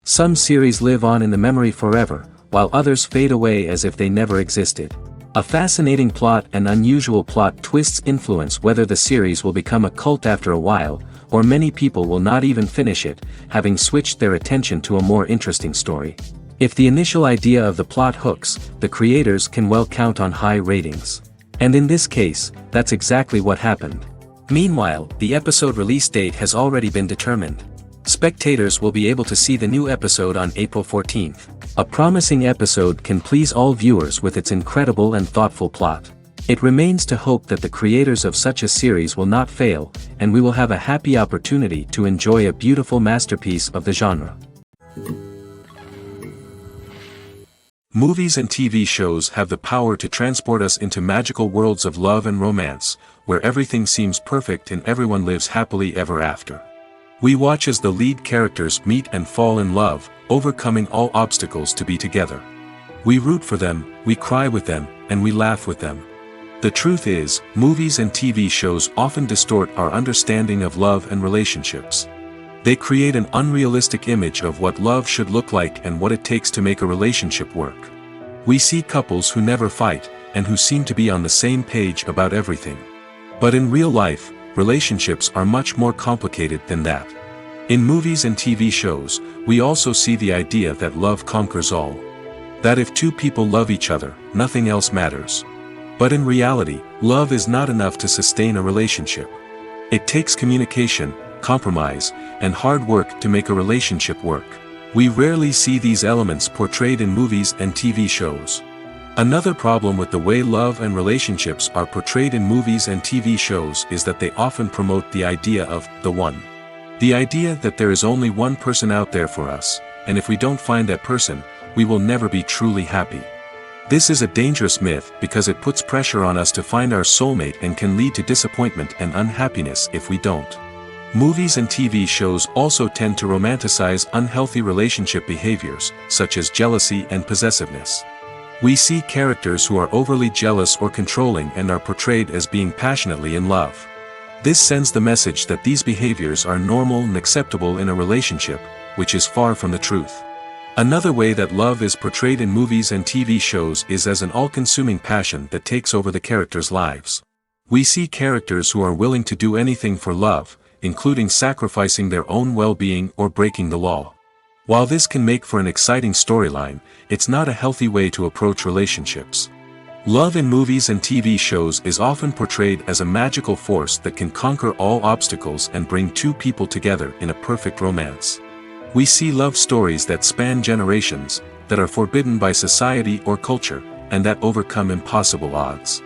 Some series live on in the memory forever, while others fade away as if they never existed. A fascinating plot and unusual plot twists influence whether the series will become a cult after a while, or many people will not even finish it, having switched their attention to a more interesting story. If the initial idea of the plot hooks, the creators can well count on high ratings. And in this case, that's exactly what happened. Meanwhile, the episode release date has already been determined. Spectators will be able to see the new episode on April 14th. A promising episode can please all viewers with its incredible and thoughtful plot. It remains to hope that the creators of such a series will not fail, and we will have a happy opportunity to enjoy a beautiful masterpiece of the genre. Movies and TV shows have the power to transport us into magical worlds of love and romance, where everything seems perfect and everyone lives happily ever after. We watch as the lead characters meet and fall in love, overcoming all obstacles to be together. We root for them, we cry with them, and we laugh with them. The truth is, movies and TV shows often distort our understanding of love and relationships. They create an unrealistic image of what love should look like and what it takes to make a relationship work. We see couples who never fight, and who seem to be on the same page about everything. But in real life, relationships are much more complicated than that. In movies and TV shows, we also see the idea that love conquers all. That if two people love each other, nothing else matters. But in reality, love is not enough to sustain a relationship. It takes communication, compromise, and hard work to make a relationship work. We rarely see these elements portrayed in movies and TV shows. Another problem with the way love and relationships are portrayed in movies and TV shows is that they often promote the idea of the one. The idea that there is only one person out there for us, and if we don't find that person, we will never be truly happy. This is a dangerous myth because it puts pressure on us to find our soulmate and can lead to disappointment and unhappiness if we don't. Movies and TV shows also tend to romanticize unhealthy relationship behaviors, such as jealousy and possessiveness. We see characters who are overly jealous or controlling and are portrayed as being passionately in love. This sends the message that these behaviors are normal and acceptable in a relationship, which is far from the truth. Another way that love is portrayed in movies and TV shows is as an all-consuming passion that takes over the characters' lives. We see characters who are willing to do anything for love, including sacrificing their own well-being or breaking the law. While this can make for an exciting storyline, it's not a healthy way to approach relationships. Love in movies and TV shows is often portrayed as a magical force that can conquer all obstacles and bring two people together in a perfect romance. We see love stories that span generations, that are forbidden by society or culture, and that overcome impossible odds.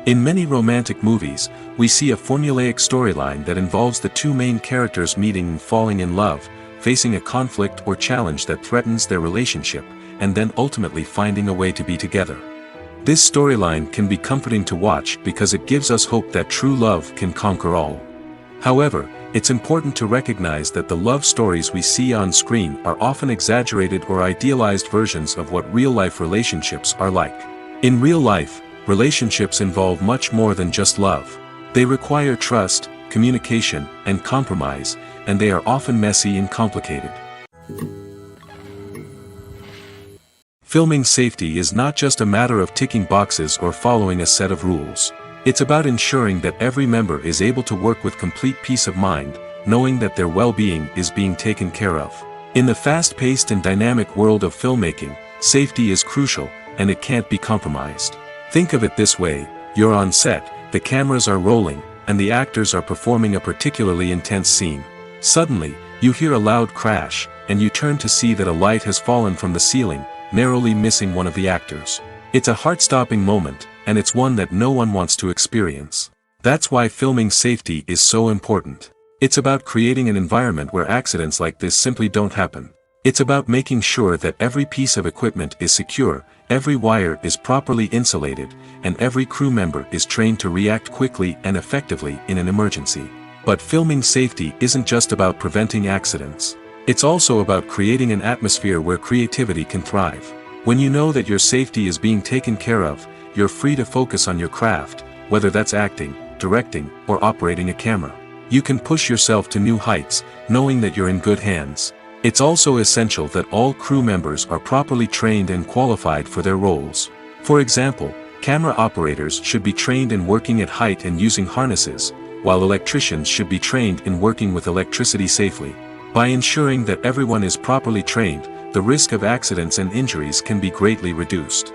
In many romantic movies, we see a formulaic storyline that involves the two main characters meeting and falling in love, facing a conflict or challenge that threatens their relationship, and then ultimately finding a way to be together. This storyline can be comforting to watch because it gives us hope that true love can conquer all. However, it's important to recognize that the love stories we see on screen are often exaggerated or idealized versions of what real-life relationships are like. In real life, relationships involve much more than just love. They require trust, communication, and compromise, and they are often messy and complicated. Filming safety is not just a matter of ticking boxes or following a set of rules. It's about ensuring that every member is able to work with complete peace of mind, knowing that their well-being is being taken care of. In the fast-paced and dynamic world of filmmaking, safety is crucial, and it can't be compromised. Think of it this way: you're on set, the cameras are rolling, and the actors are performing a particularly intense scene. Suddenly, you hear a loud crash, and you turn to see that a light has fallen from the ceiling, narrowly missing one of the actors. It's a heart-stopping moment, and it's one that no one wants to experience. That's why filming safety is so important. It's about creating an environment where accidents like this simply don't happen. It's about making sure that every piece of equipment is secure, every wire is properly insulated, and every crew member is trained to react quickly and effectively in an emergency. But filming safety isn't just about preventing accidents. It's also about creating an atmosphere where creativity can thrive. When you know that your safety is being taken care of, you're free to focus on your craft, whether that's acting, directing, or operating a camera. You can push yourself to new heights, knowing that you're in good hands. It's also essential that all crew members are properly trained and qualified for their roles. For example, camera operators should be trained in working at height and using harnesses, while electricians should be trained in working with electricity safely. By ensuring that everyone is properly trained, the risk of accidents and injuries can be greatly reduced.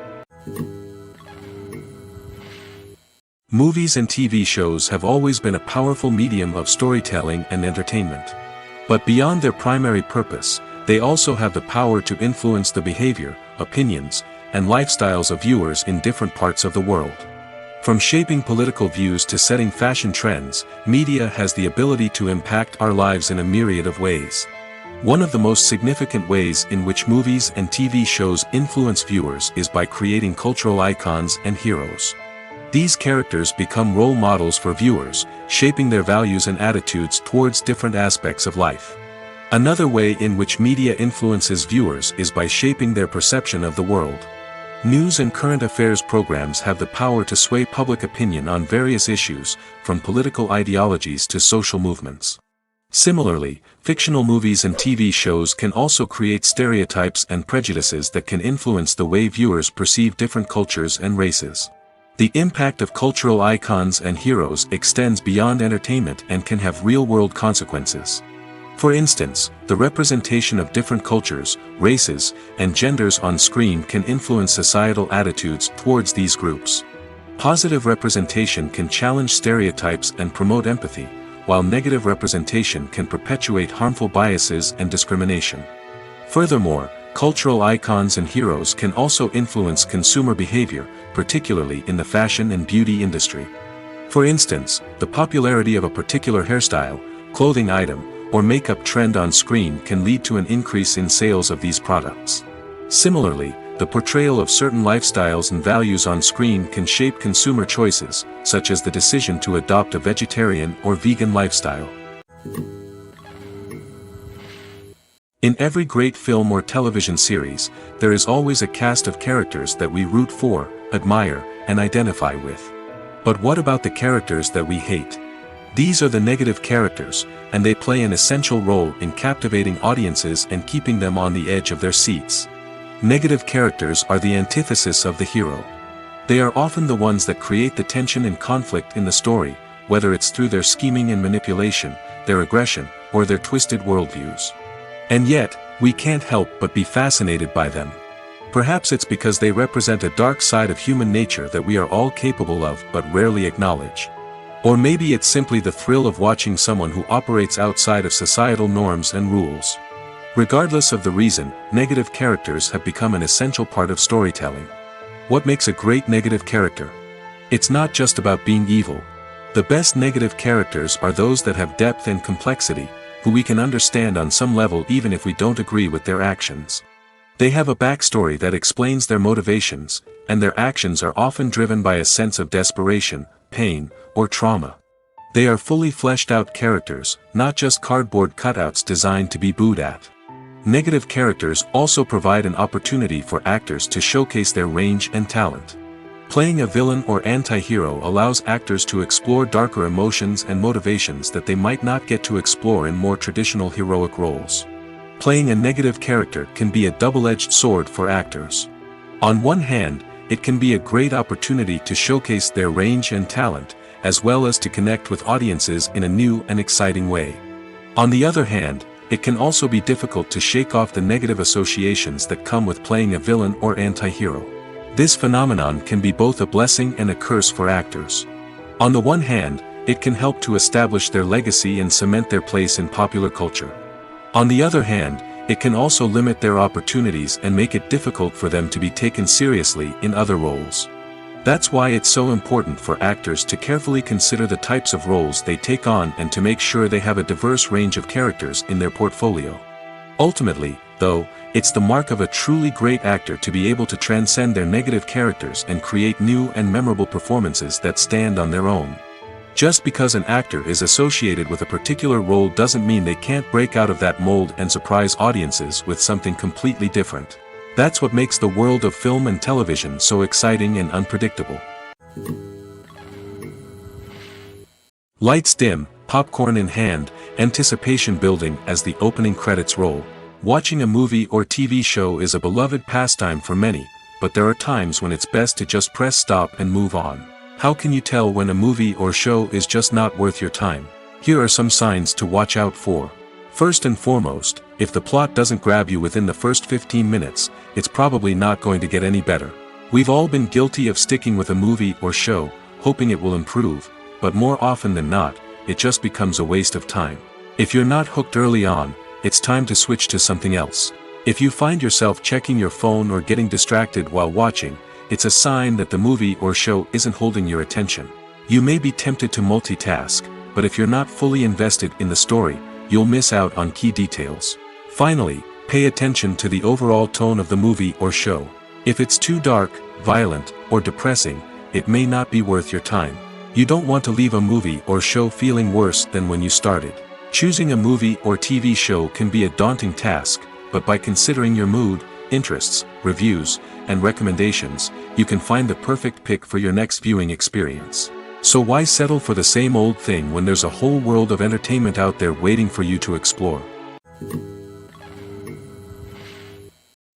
Movies and TV shows have always been a powerful medium of storytelling and entertainment. But beyond their primary purpose, they also have the power to influence the behavior, opinions, and lifestyles of viewers in different parts of the world. From shaping political views to setting fashion trends, media has the ability to impact our lives in a myriad of ways. One of the most significant ways in which movies and TV shows influence viewers is by creating cultural icons and heroes. These characters become role models for viewers, shaping their values and attitudes towards different aspects of life. Another way in which media influences viewers is by shaping their perception of the world. News and current affairs programs have the power to sway public opinion on various issues, from political ideologies to social movements. Similarly, fictional movies and TV shows can also create stereotypes and prejudices that can influence the way viewers perceive different cultures and races. The impact of cultural icons and heroes extends beyond entertainment and can have real-world consequences. For instance, the representation of different cultures, races, and genders on screen can influence societal attitudes towards these groups. Positive representation can challenge stereotypes and promote empathy, while negative representation can perpetuate harmful biases and discrimination. Furthermore, cultural icons and heroes can also influence consumer behavior, particularly in the fashion and beauty industry. For instance, the popularity of a particular hairstyle, clothing item, or makeup trend on screen can lead to an increase in sales of these products. Similarly, the portrayal of certain lifestyles and values on screen can shape consumer choices, such as the decision to adopt a vegetarian or vegan lifestyle. In every great film or television series, there is always a cast of characters that we root for, admire, and identify with. But what about the characters that we hate? These are the negative characters, and they play an essential role in captivating audiences and keeping them on the edge of their seats. Negative characters are the antithesis of the hero. They are often the ones that create the tension and conflict in the story, whether it's through their scheming and manipulation, their aggression, or their twisted worldviews. And yet, we can't help but be fascinated by them. Perhaps it's because they represent a dark side of human nature that we are all capable of but rarely acknowledge. Or maybe it's simply the thrill of watching someone who operates outside of societal norms and rules. Regardless of the reason, negative characters have become an essential part of storytelling. What makes a great negative character? It's not just about being evil. The best negative characters are those that have depth and complexity, who we can understand on some level even if we don't agree with their actions. They have a backstory that explains their motivations, and their actions are often driven by a sense of desperation, pain, or trauma. They are fully fleshed out characters, not just cardboard cutouts designed to be booed at. Negative characters also provide an opportunity for actors to showcase their range and talent. Playing a villain or anti-hero allows actors to explore darker emotions and motivations that they might not get to explore in more traditional heroic roles. Playing a negative character can be a double-edged sword for actors. On one hand, it can be a great opportunity to showcase their range and talent, as well as to connect with audiences in a new and exciting way. On the other hand, it can also be difficult to shake off the negative associations that come with playing a villain or anti-hero. This phenomenon can be both a blessing and a curse for actors. On the one hand, it can help to establish their legacy and cement their place in popular culture. On the other hand, it can also limit their opportunities and make it difficult for them to be taken seriously in other roles. That's why it's so important for actors to carefully consider the types of roles they take on and to make sure they have a diverse range of characters in their portfolio. Ultimately, though, it's the mark of a truly great actor to be able to transcend their negative characters and create new and memorable performances that stand on their own. Just because an actor is associated with a particular role doesn't mean they can't break out of that mold and surprise audiences with something completely different. That's what makes the world of film and television so exciting and unpredictable. Lights dim, popcorn in hand, anticipation building as the opening credits roll. Watching a movie or TV show is a beloved pastime for many, but there are times when it's best to just press stop and move on. How can you tell when a movie or show is just not worth your time? Here are some signs to watch out for. First and foremost, if the plot doesn't grab you within the first 15 minutes, it's probably not going to get any better. We've all been guilty of sticking with a movie or show, hoping it will improve, but more often than not, it just becomes a waste of time. If you're not hooked early on, it's time to switch to something else. If you find yourself checking your phone or getting distracted while watching, it's a sign that the movie or show isn't holding your attention. You may be tempted to multitask, but if you're not fully invested in the story, you'll miss out on key details. Finally, pay attention to the overall tone of the movie or show. If it's too dark, violent, or depressing, it may not be worth your time. You don't want to leave a movie or show feeling worse than when you started. Choosing a movie or TV show can be a daunting task, but by considering your mood, interests, reviews, and recommendations, you can find the perfect pick for your next viewing experience. So why settle for the same old thing when there's a whole world of entertainment out there waiting for you to explore?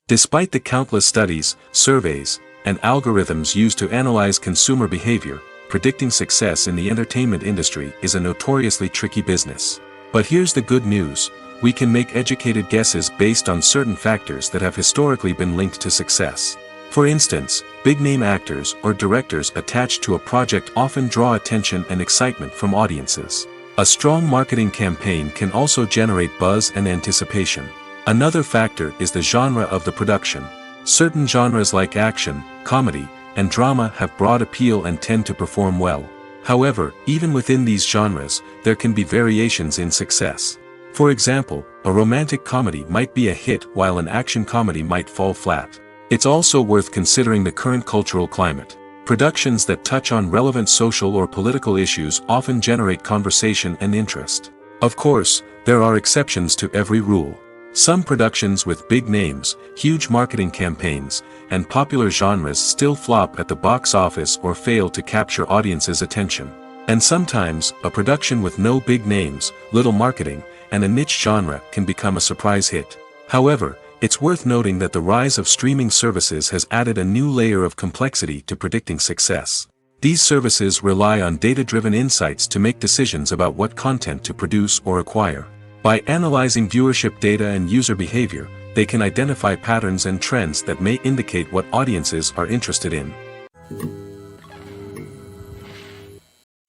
Despite the countless studies, surveys, and algorithms used to analyze consumer behavior, predicting success in the entertainment industry is a notoriously tricky business. But here's the good news: we can make educated guesses based on certain factors that have historically been linked to success. For instance, big-name actors or directors attached to a project often draw attention and excitement from audiences. A strong marketing campaign can also generate buzz and anticipation. Another factor is the genre of the production. Certain genres like action, comedy, and drama have broad appeal and tend to perform well. However, even within these genres, there can be variations in success. For example, a romantic comedy might be a hit while an action comedy might fall flat. It's also worth considering the current cultural climate. Productions that touch on relevant social or political issues often generate conversation and interest. Of course, there are exceptions to every rule. Some productions with big names, huge marketing campaigns, and popular genres still flop at the box office or fail to capture audiences' attention. And sometimes, a production with no big names, little marketing, and a niche genre can become a surprise hit. However, it's worth noting that the rise of streaming services has added a new layer of complexity to predicting success. These services rely on data-driven insights to make decisions about what content to produce or acquire. By analyzing viewership data and user behavior, they can identify patterns and trends that may indicate what audiences are interested in.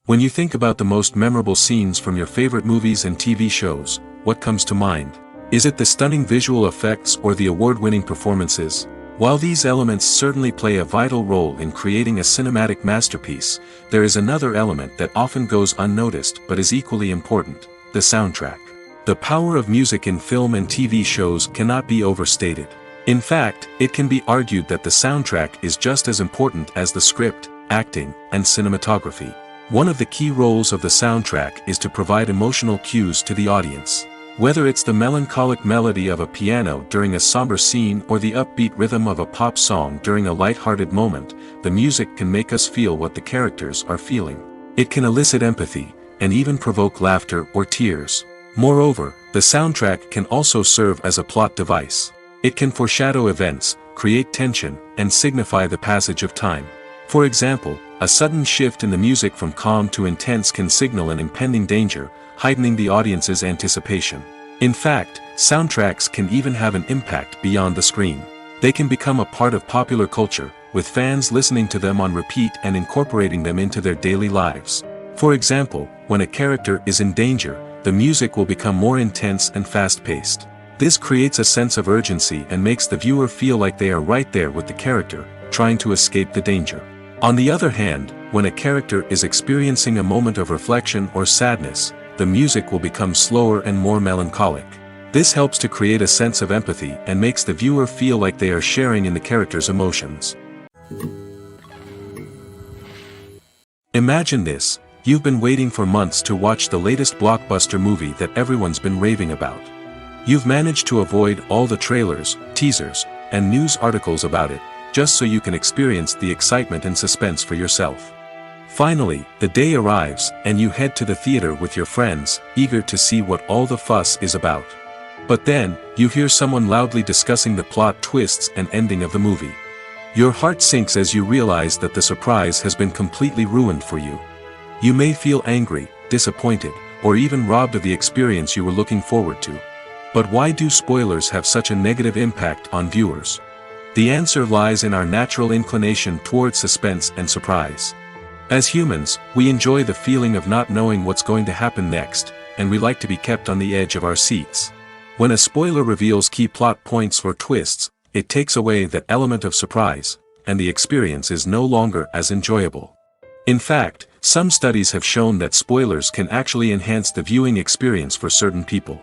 When you think about the most memorable scenes from your favorite movies and TV shows, what comes to mind? Is it the stunning visual effects or the award-winning performances? While these elements certainly play a vital role in creating a cinematic masterpiece, there is another element that often goes unnoticed but is equally important: the soundtrack. The power of music in film and TV shows cannot be overstated. In fact, it can be argued that the soundtrack is just as important as the script, acting, and cinematography. One of the key roles of the soundtrack is to provide emotional cues to the audience. Whether it's the melancholic melody of a piano during a somber scene or the upbeat rhythm of a pop song during a light-hearted moment, the music can make us feel what the characters are feeling. It can elicit empathy, and even provoke laughter or tears. Moreover, the soundtrack can also serve as a plot device. It can foreshadow events, create tension, and signify the passage of time. For example, a sudden shift in the music from calm to intense can signal an impending danger, heightening the audience's anticipation. In fact, soundtracks can even have an impact beyond the screen. They can become a part of popular culture, with fans listening to them on repeat and incorporating them into their daily lives. For example, when a character is in danger, the music will become more intense and fast-paced. This creates a sense of urgency and makes the viewer feel like they are right there with the character, trying to escape the danger. On the other hand, when a character is experiencing a moment of reflection or sadness, the music will become slower and more melancholic. This helps to create a sense of empathy and makes the viewer feel like they are sharing in the character's emotions. Imagine this: you've been waiting for months to watch the latest blockbuster movie that everyone's been raving about. You've managed to avoid all the trailers, teasers, and news articles about it, just so you can experience the excitement and suspense for yourself. Finally, the day arrives, and you head to the theater with your friends, eager to see what all the fuss is about. But then, you hear someone loudly discussing the plot twists and ending of the movie. Your heart sinks as you realize that the surprise has been completely ruined for you. You may feel angry, disappointed, or even robbed of the experience you were looking forward to. But why do spoilers have such a negative impact on viewers? The answer lies in our natural inclination towards suspense and surprise. As humans, we enjoy the feeling of not knowing what's going to happen next, and we like to be kept on the edge of our seats. When a spoiler reveals key plot points or twists, it takes away that element of surprise, and the experience is no longer as enjoyable. In fact, some studies have shown that spoilers can actually enhance the viewing experience for certain people.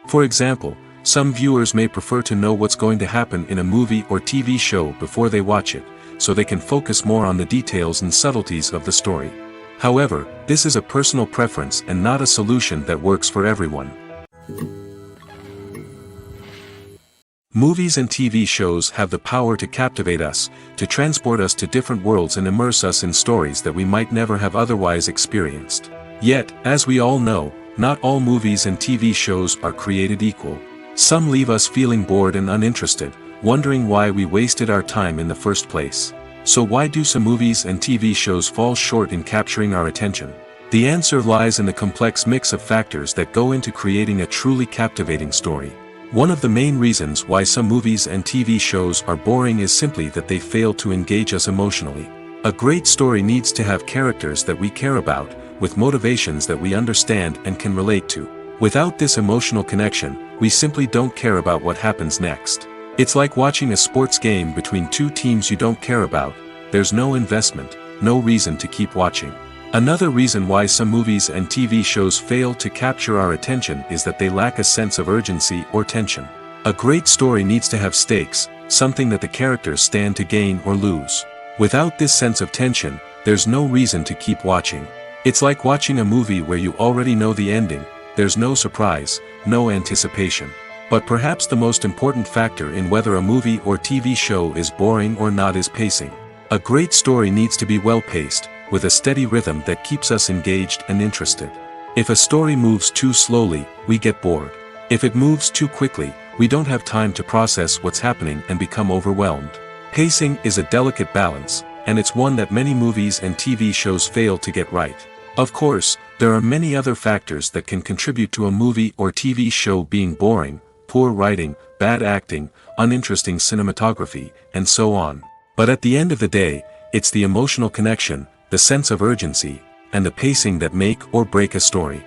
For example, some viewers may prefer to know what's going to happen in a movie or TV show before they watch it, so they can focus more on the details and subtleties of the story. However, this is a personal preference and not a solution that works for everyone. Movies and TV shows have the power to captivate us, to transport us to different worlds and immerse us in stories that we might never have otherwise experienced. Yet, as we all know, not all movies and TV shows are created equal. Some leave us feeling bored and uninterested, wondering why we wasted our time in the first place. So why do some movies and TV shows fall short in capturing our attention? The answer lies in the complex mix of factors that go into creating a truly captivating story. One of the main reasons why some movies and TV shows are boring is simply that they fail to engage us emotionally. A great story needs to have characters that we care about, with motivations that we understand and can relate to. Without this emotional connection, we simply don't care about what happens next. It's like watching a sports game between two teams you don't care about. There's no investment, no reason to keep watching. Another reason why some movies and TV shows fail to capture our attention is that they lack a sense of urgency or tension. A great story needs to have stakes, something that the characters stand to gain or lose. Without this sense of tension, there's no reason to keep watching. It's like watching a movie where you already know the ending. There's no surprise, no anticipation. But perhaps the most important factor in whether a movie or TV show is boring or not is pacing. A great story needs to be well-paced, with a steady rhythm that keeps us engaged and interested. If a story moves too slowly, we get bored. If it moves too quickly, we don't have time to process what's happening and become overwhelmed. Pacing is a delicate balance, and it's one that many movies and TV shows fail to get right. Of course, there are many other factors that can contribute to a movie or TV show being boring: poor writing, bad acting, uninteresting cinematography, and so on. But at the end of the day, it's the emotional connection, the sense of urgency, and the pacing that make or break a story.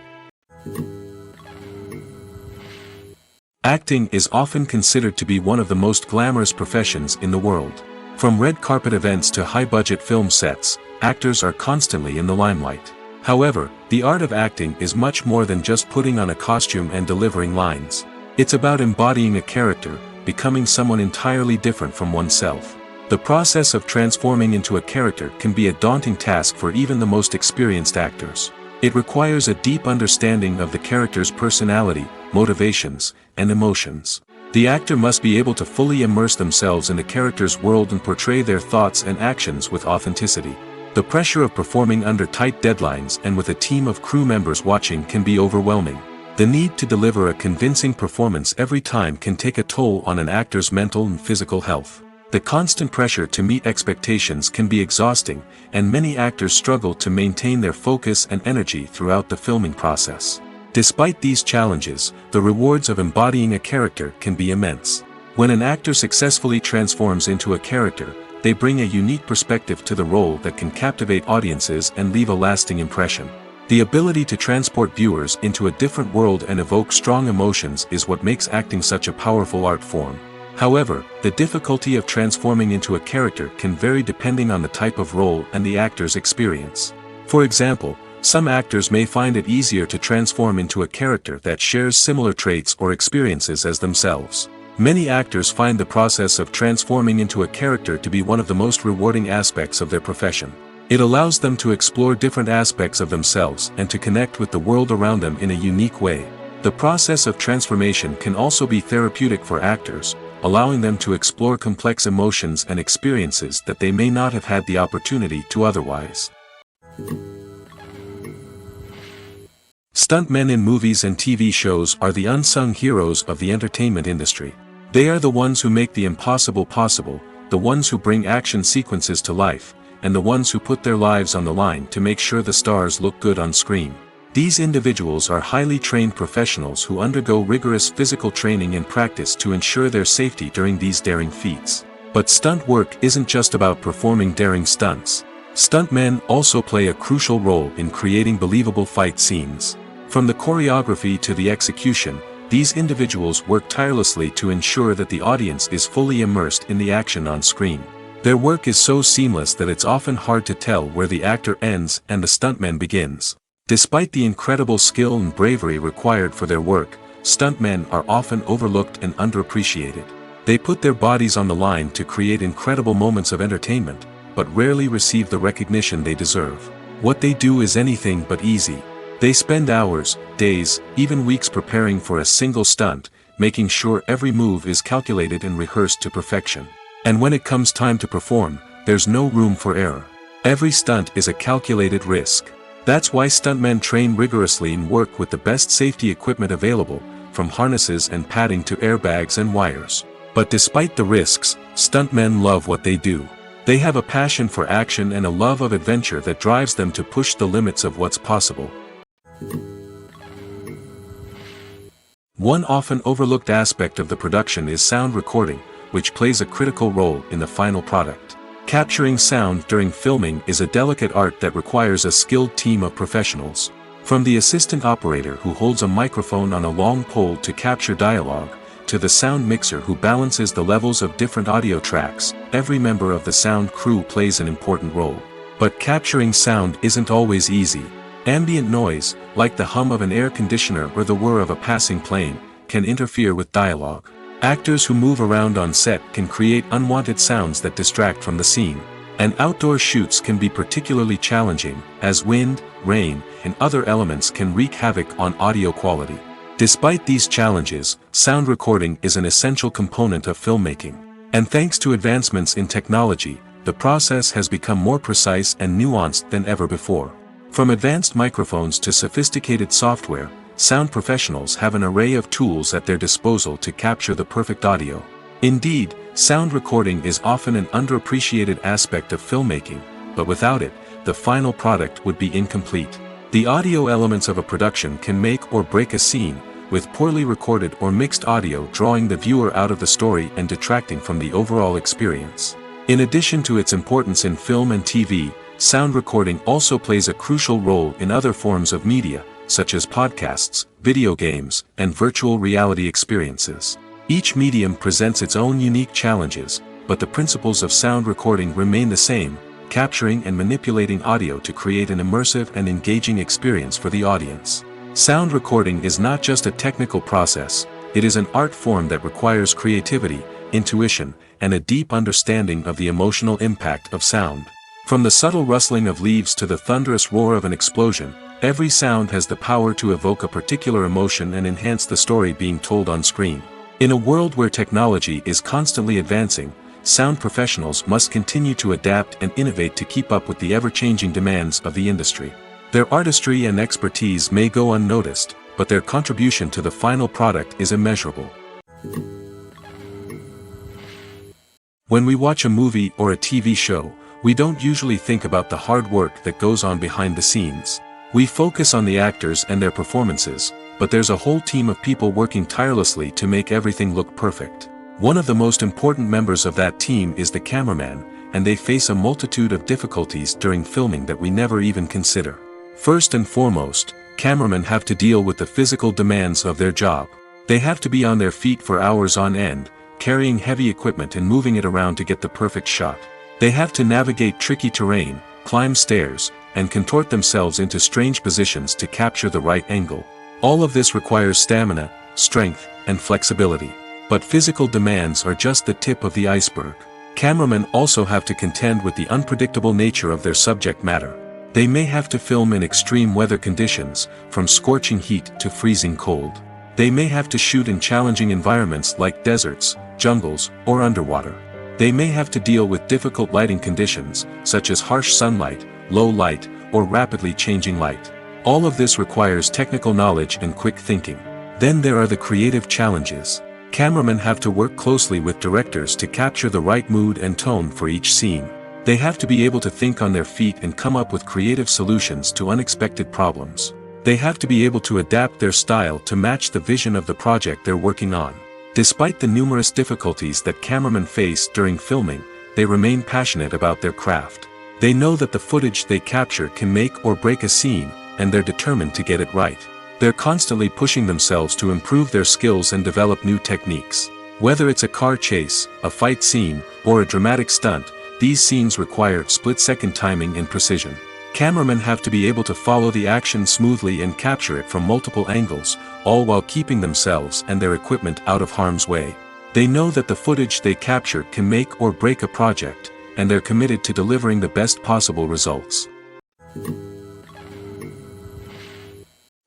Acting is often considered to be one of the most glamorous professions in the world. From red carpet events to high-budget film sets, actors are constantly in the limelight. However, the art of acting is much more than just putting on a costume and delivering lines. It's about embodying a character, becoming someone entirely different from oneself. The process of transforming into a character can be a daunting task for even the most experienced actors. It requires a deep understanding of the character's personality, motivations, and emotions. The actor must be able to fully immerse themselves in the character's world and portray their thoughts and actions with authenticity. The pressure of performing under tight deadlines and with a team of crew members watching can be overwhelming. The need to deliver a convincing performance every time can take a toll on an actor's mental and physical health. The constant pressure to meet expectations can be exhausting, and many actors struggle to maintain their focus and energy throughout the filming process. Despite these challenges, the rewards of embodying a character can be immense. When an actor successfully transforms into a character, they bring a unique perspective to the role that can captivate audiences and leave a lasting impression. The ability to transport viewers into a different world and evoke strong emotions is what makes acting such a powerful art form. However, the difficulty of transforming into a character can vary depending on the type of role and the actor's experience. For example, some actors may find it easier to transform into a character that shares similar traits or experiences as themselves. Many actors find the process of transforming into a character to be one of the most rewarding aspects of their profession. It allows them to explore different aspects of themselves and to connect with the world around them in a unique way. The process of transformation can also be therapeutic for actors, allowing them to explore complex emotions and experiences that they may not have had the opportunity to otherwise. Stuntmen in movies and TV shows are the unsung heroes of the entertainment industry. They are the ones who make the impossible possible, the ones who bring action sequences to life, and the ones who put their lives on the line to make sure the stars look good on screen. These individuals are highly trained professionals who undergo rigorous physical training and practice to ensure their safety during these daring feats. But stunt work isn't just about performing daring stunts. Stuntmen also play a crucial role in creating believable fight scenes. From the choreography to the execution, these individuals work tirelessly to ensure that the audience is fully immersed in the action on screen. Their work is so seamless that it's often hard to tell where the actor ends and the stuntman begins. Despite the incredible skill and bravery required for their work, stuntmen are often overlooked and underappreciated. They put their bodies on the line to create incredible moments of entertainment, but rarely receive the recognition they deserve. What they do is anything but easy. They spend hours, days, even weeks preparing for a single stunt, making sure every move is calculated and rehearsed to perfection. And when it comes time to perform, there's no room for error. Every stunt is a calculated risk. That's why stuntmen train rigorously and work with the best safety equipment available, from harnesses and padding to airbags and wires. But despite the risks, stuntmen love what they do. They have a passion for action and a love of adventure that drives them to push the limits of what's possible. One often overlooked aspect of the production is sound recording, which plays a critical role in the final product. Capturing sound during filming is a delicate art that requires a skilled team of professionals. From the assistant operator who holds a microphone on a long pole to capture dialogue, to the sound mixer who balances the levels of different audio tracks, every member of the sound crew plays an important role. But capturing sound isn't always easy. Ambient noise, like the hum of an air conditioner or the whir of a passing plane, can interfere with dialogue. Actors who move around on set can create unwanted sounds that distract from the scene. And outdoor shoots can be particularly challenging, as wind, rain, and other elements can wreak havoc on audio quality. Despite these challenges, sound recording is an essential component of filmmaking. And thanks to advancements in technology, the process has become more precise and nuanced than ever before. From advanced microphones to sophisticated software, sound professionals have an array of tools at their disposal to capture the perfect audio. Indeed, sound recording is often an underappreciated aspect of filmmaking, but without it, the final product would be incomplete. The audio elements of a production can make or break a scene, with poorly recorded or mixed audio drawing the viewer out of the story and detracting from the overall experience. In addition to its importance in film and TV, sound recording also plays a crucial role in other forms of media, such as podcasts, video games, and virtual reality experiences. Each medium presents its own unique challenges, but the principles of sound recording remain the same, capturing and manipulating audio to create an immersive and engaging experience for the audience. Sound recording is not just a technical process, it is an art form that requires creativity, intuition, and a deep understanding of the emotional impact of sound. From the subtle rustling of leaves to the thunderous roar of an explosion, every sound has the power to evoke a particular emotion and enhance the story being told on screen. In a world where technology is constantly advancing, sound professionals must continue to adapt and innovate to keep up with the ever-changing demands of the industry. Their artistry and expertise may go unnoticed, but their contribution to the final product is immeasurable. When we watch a movie or a TV show, we don't usually think about the hard work that goes on behind the scenes. We focus on the actors and their performances, but there's a whole team of people working tirelessly to make everything look perfect. One of the most important members of that team is the cameraman, and they face a multitude of difficulties during filming that we never even consider. First and foremost, cameramen have to deal with the physical demands of their job. They have to be on their feet for hours on end, carrying heavy equipment and moving it around to get the perfect shot. They have to navigate tricky terrain, climb stairs, and contort themselves into strange positions to capture the right angle. All of this requires stamina, strength, and flexibility. But physical demands are just the tip of the iceberg. Cameramen also have to contend with the unpredictable nature of their subject matter. They may have to film in extreme weather conditions, from scorching heat to freezing cold. They may have to shoot in challenging environments like deserts, jungles, or underwater. They may have to deal with difficult lighting conditions, such as harsh sunlight, low light, or rapidly changing light. All of this requires technical knowledge and quick thinking. Then there are the creative challenges. Cameramen have to work closely with directors to capture the right mood and tone for each scene. They have to be able to think on their feet and come up with creative solutions to unexpected problems. They have to be able to adapt their style to match the vision of the project they're working on. Despite the numerous difficulties that cameramen face during filming, they remain passionate about their craft. They know that the footage they capture can make or break a scene, and they're determined to get it right. They're constantly pushing themselves to improve their skills and develop new techniques. Whether it's a car chase, a fight scene, or a dramatic stunt, these scenes require split-second timing and precision. Cameramen have to be able to follow the action smoothly and capture it from multiple angles, all while keeping themselves and their equipment out of harm's way. They know that the footage they capture can make or break a project, and they're committed to delivering the best possible results.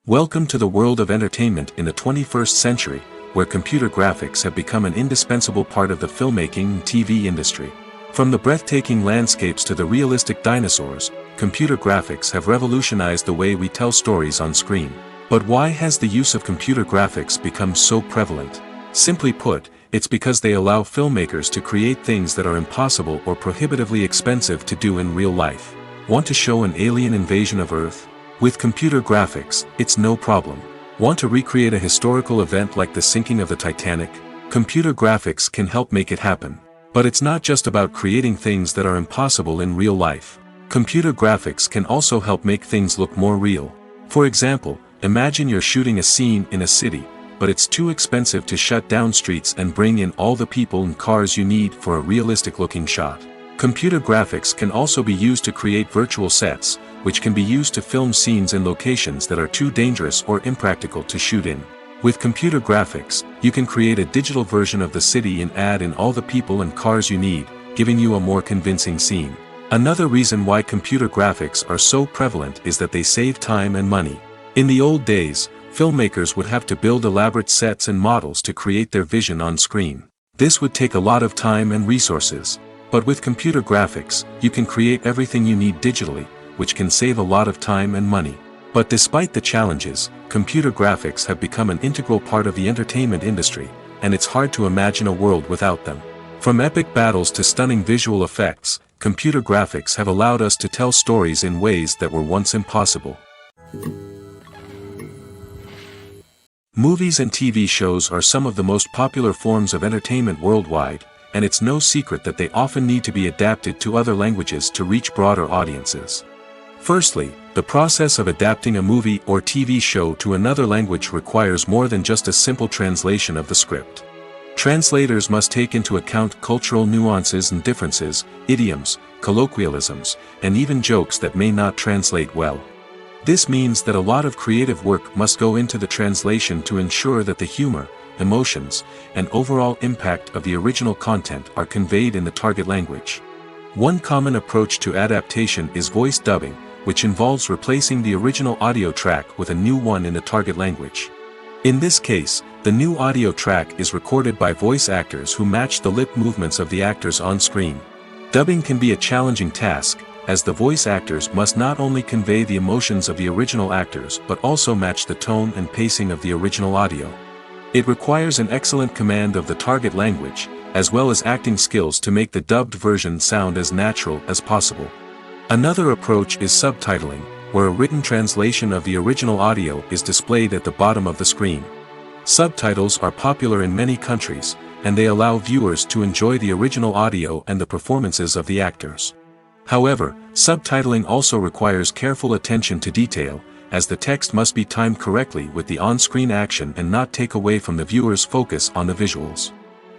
Welcome to the world of entertainment in the 21st century, where computer graphics have become an indispensable part of the filmmaking and TV industry. From the breathtaking landscapes to the realistic dinosaurs, computer graphics have revolutionized the way we tell stories on screen. But why has the use of computer graphics become so prevalent? Simply put, it's because they allow filmmakers to create things that are impossible or prohibitively expensive to do in real life. Want to show an alien invasion of Earth? With computer graphics, it's no problem. Want to recreate a historical event like the sinking of the Titanic? Computer graphics can help make it happen. But it's not just about creating things that are impossible in real life. Computer graphics can also help make things look more real. For example, imagine you're shooting a scene in a city, but it's too expensive to shut down streets and bring in all the people and cars you need for a realistic-looking shot. Computer graphics can also be used to create virtual sets, which can be used to film scenes in locations that are too dangerous or impractical to shoot in. With computer graphics, you can create a digital version of the city and add in all the people and cars you need, giving you a more convincing scene. Another reason why computer graphics are so prevalent is that they save time and money. In the old days, filmmakers would have to build elaborate sets and models to create their vision on screen. This would take a lot of time and resources. But with computer graphics, you can create everything you need digitally, which can save a lot of time and money. But despite the challenges, computer graphics have become an integral part of the entertainment industry, and it's hard to imagine a world without them. From epic battles to stunning visual effects, computer graphics have allowed us to tell stories in ways that were once impossible. Movies and TV shows are some of the most popular forms of entertainment worldwide, and it's no secret that they often need to be adapted to other languages to reach broader audiences. Firstly, the process of adapting a movie or TV show to another language requires more than just a simple translation of the script. Translators must take into account cultural nuances and differences, idioms, colloquialisms, and even jokes that may not translate well. This means that a lot of creative work must go into the translation to ensure that the humor, emotions, and overall impact of the original content are conveyed in the target language. One common approach to adaptation is voice dubbing, which involves replacing the original audio track with a new one in the target language. In this case, the new audio track is recorded by voice actors who match the lip movements of the actors on screen. Dubbing can be a challenging task, as the voice actors must not only convey the emotions of the original actors but also match the tone and pacing of the original audio. It requires an excellent command of the target language, as well as acting skills to make the dubbed version sound as natural as possible. Another approach is subtitling, where a written translation of the original audio is displayed at the bottom of the screen. Subtitles are popular in many countries, and they allow viewers to enjoy the original audio and the performances of the actors. However, subtitling also requires careful attention to detail, as the text must be timed correctly with the on-screen action and not take away from the viewer's focus on the visuals.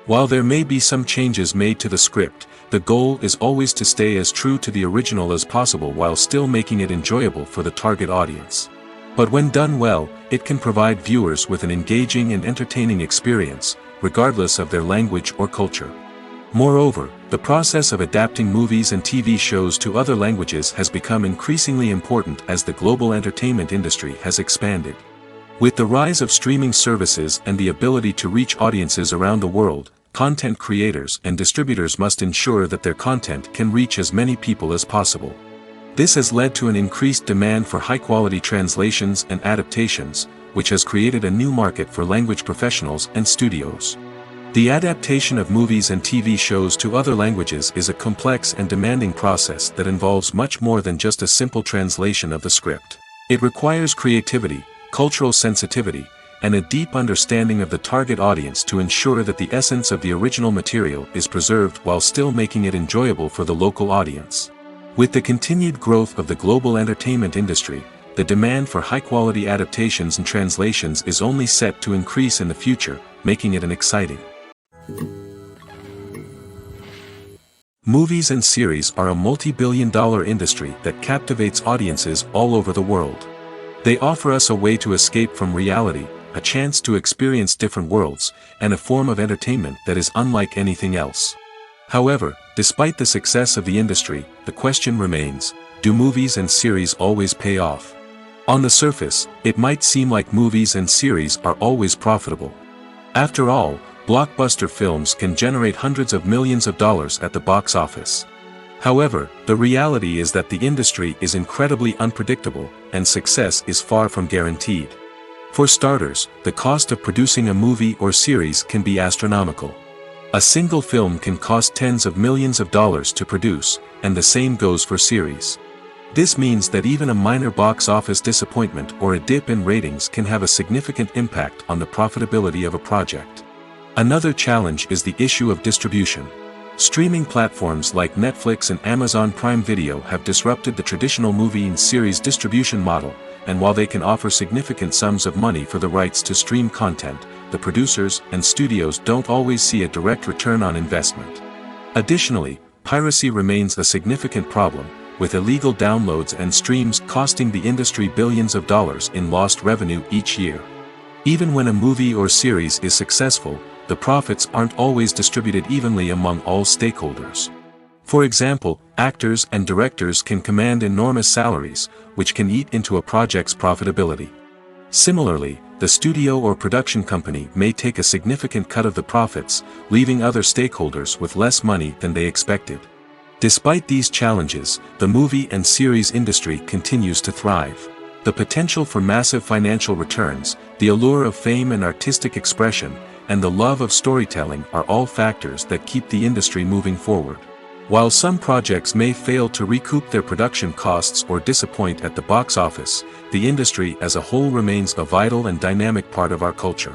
While there may be some changes made to the script, the goal is always to stay as true to the original as possible while still making it enjoyable for the target audience. But when done well, it can provide viewers with an engaging and entertaining experience, regardless of their language or culture. Moreover, the process of adapting movies and TV shows to other languages has become increasingly important as the global entertainment industry has expanded. With the rise of streaming services and the ability to reach audiences around the world, content creators and distributors must ensure that their content can reach as many people as possible. This has led to an increased demand for high-quality translations and adaptations, which has created a new market for language professionals and studios. The adaptation of movies and TV shows to other languages is a complex and demanding process that involves much more than just a simple translation of the script. It requires creativity, cultural sensitivity, and a deep understanding of the target audience to ensure that the essence of the original material is preserved while still making it enjoyable for the local audience. With the continued growth of the global entertainment industry, the demand for high-quality adaptations and translations is only set to increase in the future, making it an exciting. Movies and series are a multi-billion-dollar industry that captivates audiences all over the world. They offer us a way to escape from reality, a chance to experience different worlds, and a form of entertainment that is unlike anything else. However, despite the success of the industry, the question remains, do movies and series always pay off? On the surface, it might seem like movies and series are always profitable. After all, blockbuster films can generate hundreds of millions of dollars at the box office. However, the reality is that the industry is incredibly unpredictable, and success is far from guaranteed. For starters, the cost of producing a movie or series can be astronomical. A single film can cost tens of millions of dollars to produce, and the same goes for series. This means that even a minor box office disappointment or a dip in ratings can have a significant impact on the profitability of a project. Another challenge is the issue of distribution. Streaming platforms like Netflix and Amazon Prime Video have disrupted the traditional movie and series distribution model, and while they can offer significant sums of money for the rights to stream content, the producers and studios don't always see a direct return on investment. Additionally, piracy remains a significant problem, with illegal downloads and streams costing the industry billions of dollars in lost revenue each year. Even when a movie or series is successful, the profits aren't always distributed evenly among all stakeholders. For example, actors and directors can command enormous salaries, which can eat into a project's profitability. Similarly, the studio or production company may take a significant cut of the profits, leaving other stakeholders with less money than they expected. Despite these challenges, the movie and series industry continues to thrive. The potential for massive financial returns, the allure of fame and artistic expression, and the love of storytelling are all factors that keep the industry moving forward. While some projects may fail to recoup their production costs or disappoint at the box office, the industry as a whole remains a vital and dynamic part of our culture.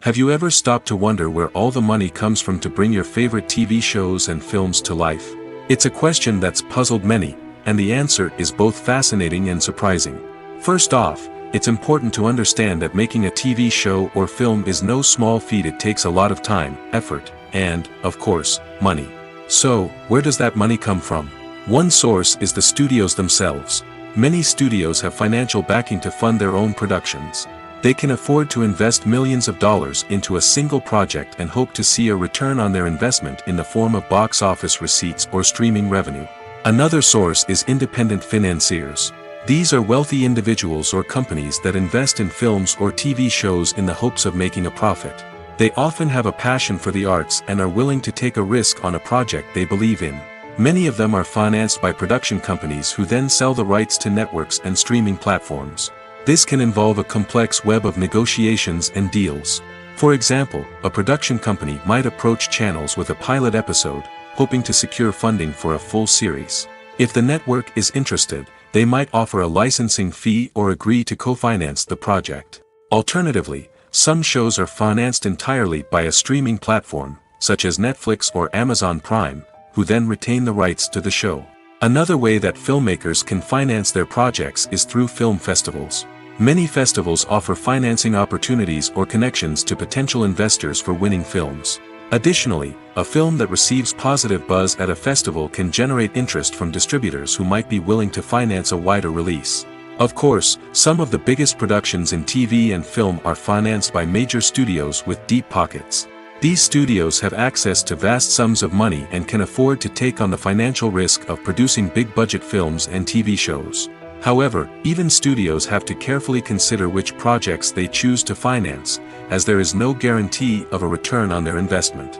Have you ever stopped to wonder where all the money comes from to bring your favorite TV shows and films to life? It's a question that's puzzled many, and the answer is both fascinating and surprising. First off, it's important to understand that making a TV show or film is no small feat. It takes a lot of time, effort, and, of course, money. So, where does that money come from? One source is the studios themselves. Many studios have financial backing to fund their own productions. They can afford to invest millions of dollars into a single project and hope to see a return on their investment in the form of box office receipts or streaming revenue. Another source is independent financiers. These are wealthy individuals or companies that invest in films or TV shows in the hopes of making a profit. They often have a passion for the arts and are willing to take a risk on a project they believe in. Many of them are financed by production companies who then sell the rights to networks and streaming platforms. This can involve a complex web of negotiations and deals. For example, a production company might approach channels with a pilot episode, hoping to secure funding for a full series. If the network is interested, they might offer a licensing fee or agree to co-finance the project. Alternatively, some shows are financed entirely by a streaming platform, such as Netflix or Amazon Prime, who then retain the rights to the show. Another way that filmmakers can finance their projects is through film festivals. Many festivals offer financing opportunities or connections to potential investors for winning films. Additionally, a film that receives positive buzz at a festival can generate interest from distributors who might be willing to finance a wider release. Of course, some of the biggest productions in TV and film are financed by major studios with deep pockets. These studios have access to vast sums of money and can afford to take on the financial risk of producing big-budget films and TV shows. However, even studios have to carefully consider which projects they choose to finance, as there is no guarantee of a return on their investment.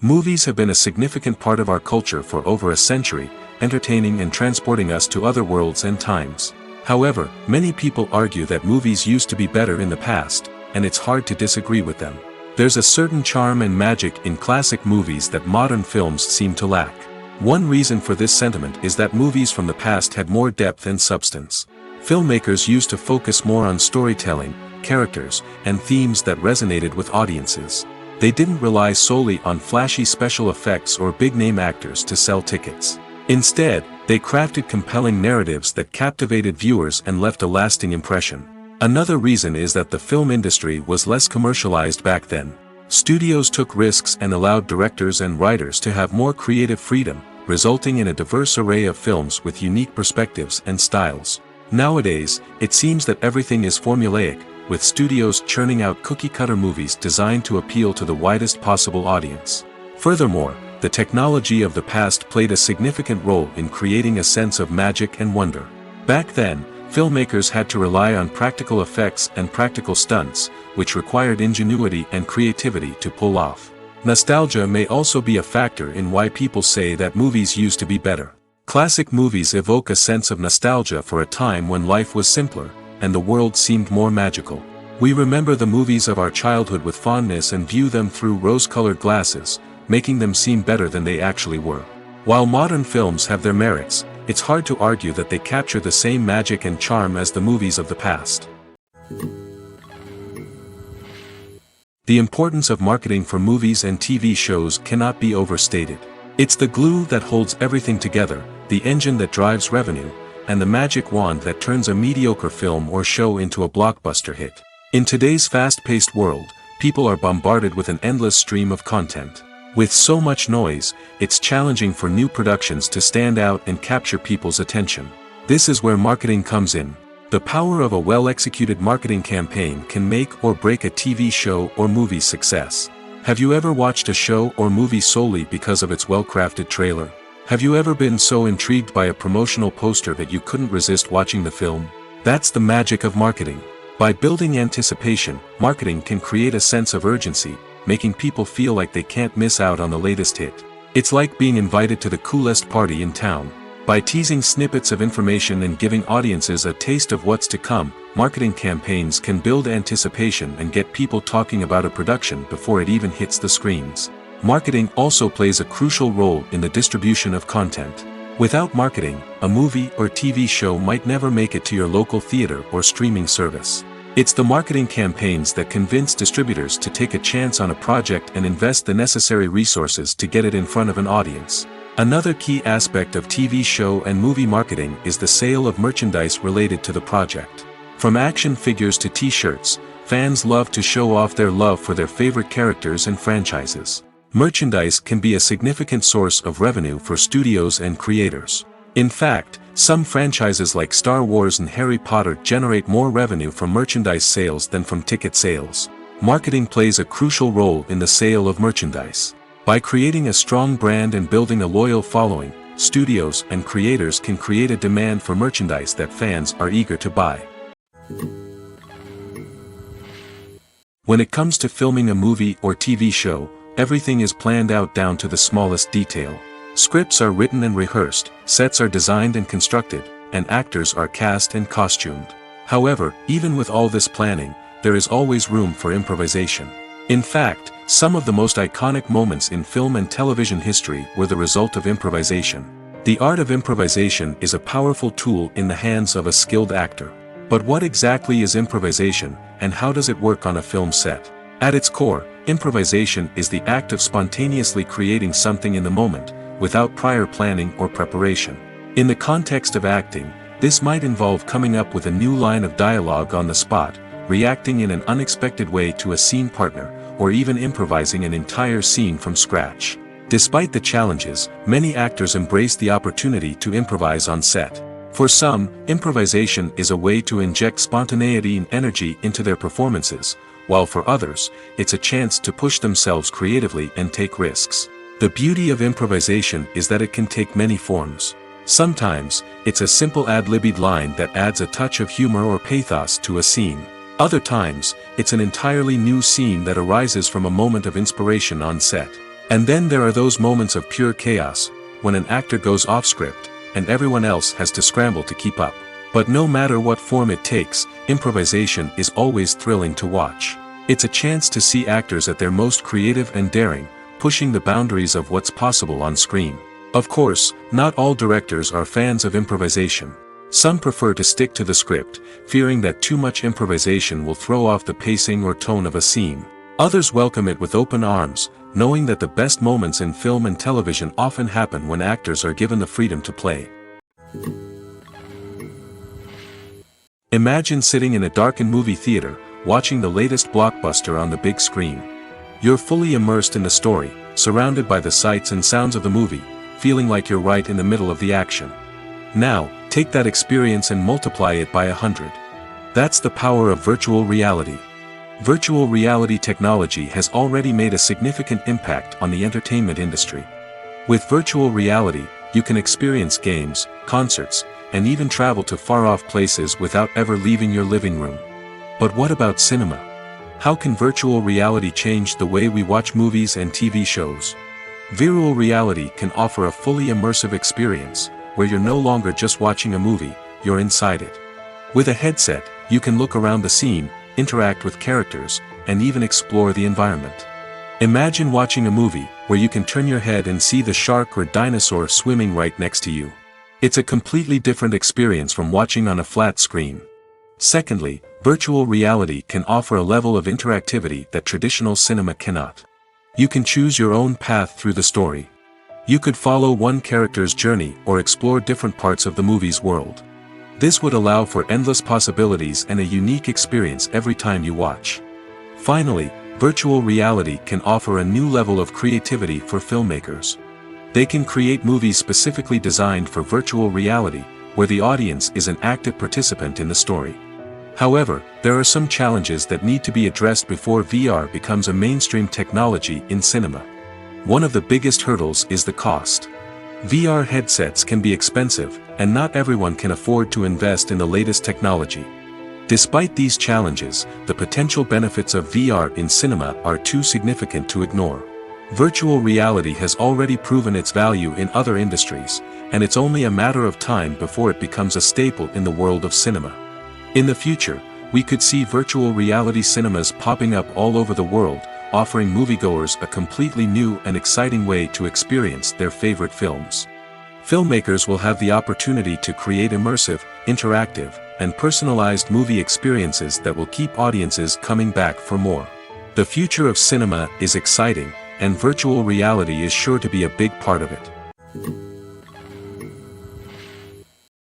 Movies have been a significant part of our culture for over a century, entertaining and transporting us to other worlds and times. However, many people argue that movies used to be better in the past, and it's hard to disagree with them. There's a certain charm and magic in classic movies that modern films seem to lack. One reason for this sentiment is that movies from the past had more depth and substance. Filmmakers used to focus more on storytelling, characters, and themes that resonated with audiences. They didn't rely solely on flashy special effects or big-name actors to sell tickets. Instead, they crafted compelling narratives that captivated viewers and left a lasting impression. Another reason is that the film industry was less commercialized back then. Studios took risks and allowed directors and writers to have more creative freedom, resulting in a diverse array of films with unique perspectives and styles. Nowadays, it seems that everything is formulaic, with studios churning out cookie-cutter movies designed to appeal to the widest possible audience. Furthermore, the technology of the past played a significant role in creating a sense of magic and wonder. Back then, filmmakers had to rely on practical effects and practical stunts, which required ingenuity and creativity to pull off. Nostalgia may also be a factor in why people say that movies used to be better. Classic movies evoke a sense of nostalgia for a time when life was simpler, and the world seemed more magical. We remember the movies of our childhood with fondness and view them through rose-colored glasses, making them seem better than they actually were. While modern films have their merits, it's hard to argue that they capture the same magic and charm as the movies of the past. The importance of marketing for movies and TV shows cannot be overstated. It's the glue that holds everything together, the engine that drives revenue, and the magic wand that turns a mediocre film or show into a blockbuster hit. In today's fast-paced world, people are bombarded with an endless stream of content. With so much noise, it's challenging for new productions to stand out and capture people's attention. This is where marketing comes in. The power of a well-executed marketing campaign can make or break a TV show or movie's success. Have you ever watched a show or movie solely because of its well-crafted trailer? Have you ever been so intrigued by a promotional poster that you couldn't resist watching the film? That's the magic of marketing. By building anticipation, marketing can create a sense of urgency, making people feel like they can't miss out on the latest hit. It's like being invited to the coolest party in town. By teasing snippets of information and giving audiences a taste of what's to come, marketing campaigns can build anticipation and get people talking about a production before it even hits the screens. Marketing also plays a crucial role in the distribution of content. Without marketing, a movie or TV show might never make it to your local theater or streaming service. It's the marketing campaigns that convince distributors to take a chance on a project and invest the necessary resources to get it in front of an audience. Another key aspect of TV show and movie marketing is the sale of merchandise related to the project. From action figures to t-shirts, fans love to show off their love for their favorite characters and franchises. Merchandise can be a significant source of revenue for studios and creators. In fact, some franchises like Star Wars and Harry Potter generate more revenue from merchandise sales than from ticket sales. Marketing plays a crucial role in the sale of merchandise. By creating a strong brand and building a loyal following, studios and creators can create a demand for merchandise that fans are eager to buy. When it comes to filming a movie or TV show, everything is planned out down to the smallest detail. Scripts are written and rehearsed, sets are designed and constructed, and actors are cast and costumed. However, even with all this planning, there is always room for improvisation. In fact, some of the most iconic moments in film and television history were the result of improvisation. The art of improvisation is a powerful tool in the hands of a skilled actor. But what exactly is improvisation, and how does it work on a film set? At its core, improvisation is the act of spontaneously creating something in the moment, without prior planning or preparation. In the context of acting, this might involve coming up with a new line of dialogue on the spot, reacting in an unexpected way to a scene partner, or even improvising an entire scene from scratch. Despite the challenges, many actors embrace the opportunity to improvise on set. For some, improvisation is a way to inject spontaneity and energy into their performances, while for others, it's a chance to push themselves creatively and take risks. The beauty of improvisation is that it can take many forms. Sometimes, it's a simple ad-libbed line that adds a touch of humor or pathos to a scene. Other times, it's an entirely new scene that arises from a moment of inspiration on set. And then there are those moments of pure chaos, when an actor goes off script, and everyone else has to scramble to keep up. But no matter what form it takes, improvisation is always thrilling to watch. It's a chance to see actors at their most creative and daring, pushing the boundaries of what's possible on screen. Of course, not all directors are fans of improvisation. Some prefer to stick to the script, fearing that too much improvisation will throw off the pacing or tone of a scene. Others welcome it with open arms, knowing that the best moments in film and television often happen when actors are given the freedom to play. Imagine sitting in a darkened movie theater, watching the latest blockbuster on the big screen. You're fully immersed in the story, surrounded by the sights and sounds of the movie, feeling like you're right in the middle of the action. Now, take that experience and multiply it by 100. That's the power of virtual reality. Virtual reality technology has already made a significant impact on the entertainment industry. With virtual reality, you can experience games, concerts, and even travel to far-off places without ever leaving your living room. But what about cinema? How can virtual reality change the way we watch movies and TV shows? Virtual reality can offer a fully immersive experience, where you're no longer just watching a movie, you're inside it. With a headset, you can look around the scene, interact with characters, and even explore the environment. Imagine watching a movie, where you can turn your head and see the shark or dinosaur swimming right next to you. It's a completely different experience from watching on a flat screen. Secondly, virtual reality can offer a level of interactivity that traditional cinema cannot. You can choose your own path through the story. You could follow one character's journey or explore different parts of the movie's world. This would allow for endless possibilities and a unique experience every time you watch. Finally, virtual reality can offer a new level of creativity for filmmakers. They can create movies specifically designed for virtual reality, where the audience is an active participant in the story. However, there are some challenges that need to be addressed before VR becomes a mainstream technology in cinema. One of the biggest hurdles is the cost. VR headsets can be expensive, and not everyone can afford to invest in the latest technology. Despite these challenges, the potential benefits of VR in cinema are too significant to ignore. Virtual reality has already proven its value in other industries, and it's only a matter of time before it becomes a staple in the world of cinema. In the future, we could see virtual reality cinemas popping up all over the world, offering moviegoers a completely new and exciting way to experience their favorite films. Filmmakers will have the opportunity to create immersive, interactive, and personalized movie experiences that will keep audiences coming back for more. The future of cinema is exciting, and virtual reality is sure to be a big part of it.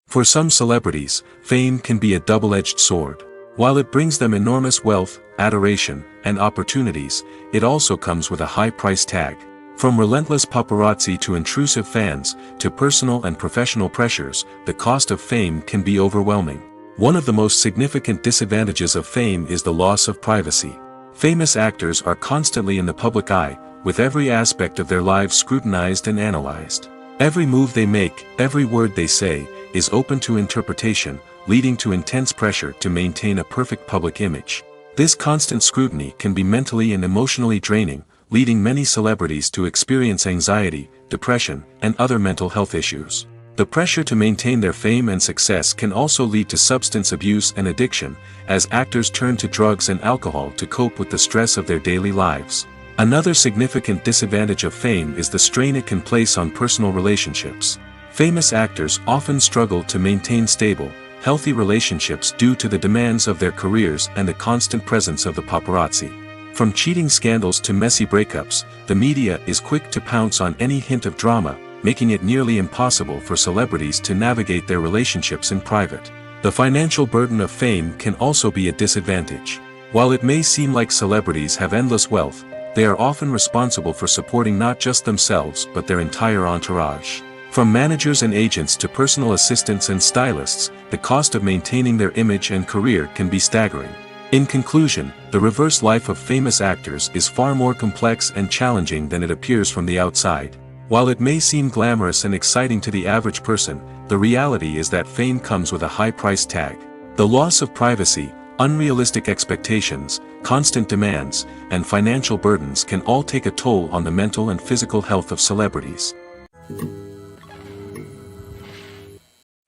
For some celebrities, fame can be a double-edged sword. While it brings them enormous wealth, adoration, and opportunities, it also comes with a high price tag. From relentless paparazzi to intrusive fans, to personal and professional pressures, the cost of fame can be overwhelming. One of the most significant disadvantages of fame is the loss of privacy. Famous actors are constantly in the public eye, with every aspect of their lives scrutinized and analyzed. Every move they make, every word they say, is open to interpretation, leading to intense pressure to maintain a perfect public image. This constant scrutiny can be mentally and emotionally draining, leading many celebrities to experience anxiety, depression, and other mental health issues. The pressure to maintain their fame and success can also lead to substance abuse and addiction, as actors turn to drugs and alcohol to cope with the stress of their daily lives. Another significant disadvantage of fame is the strain it can place on personal relationships. Famous actors often struggle to maintain stable, healthy relationships due to the demands of their careers and the constant presence of the paparazzi. From cheating scandals to messy breakups, the media is quick to pounce on any hint of drama, making it nearly impossible for celebrities to navigate their relationships in private. The financial burden of fame can also be a disadvantage. While it may seem like celebrities have endless wealth, they are often responsible for supporting not just themselves but their entire entourage. From managers and agents to personal assistants and stylists, the cost of maintaining their image and career can be staggering. In conclusion, the reverse life of famous actors is far more complex and challenging than it appears from the outside. While it may seem glamorous and exciting to the average person, the reality is that fame comes with a high price tag. The loss of privacy, Unrealistic expectations, constant demands, and financial burdens can all take a toll on the mental and physical health of celebrities.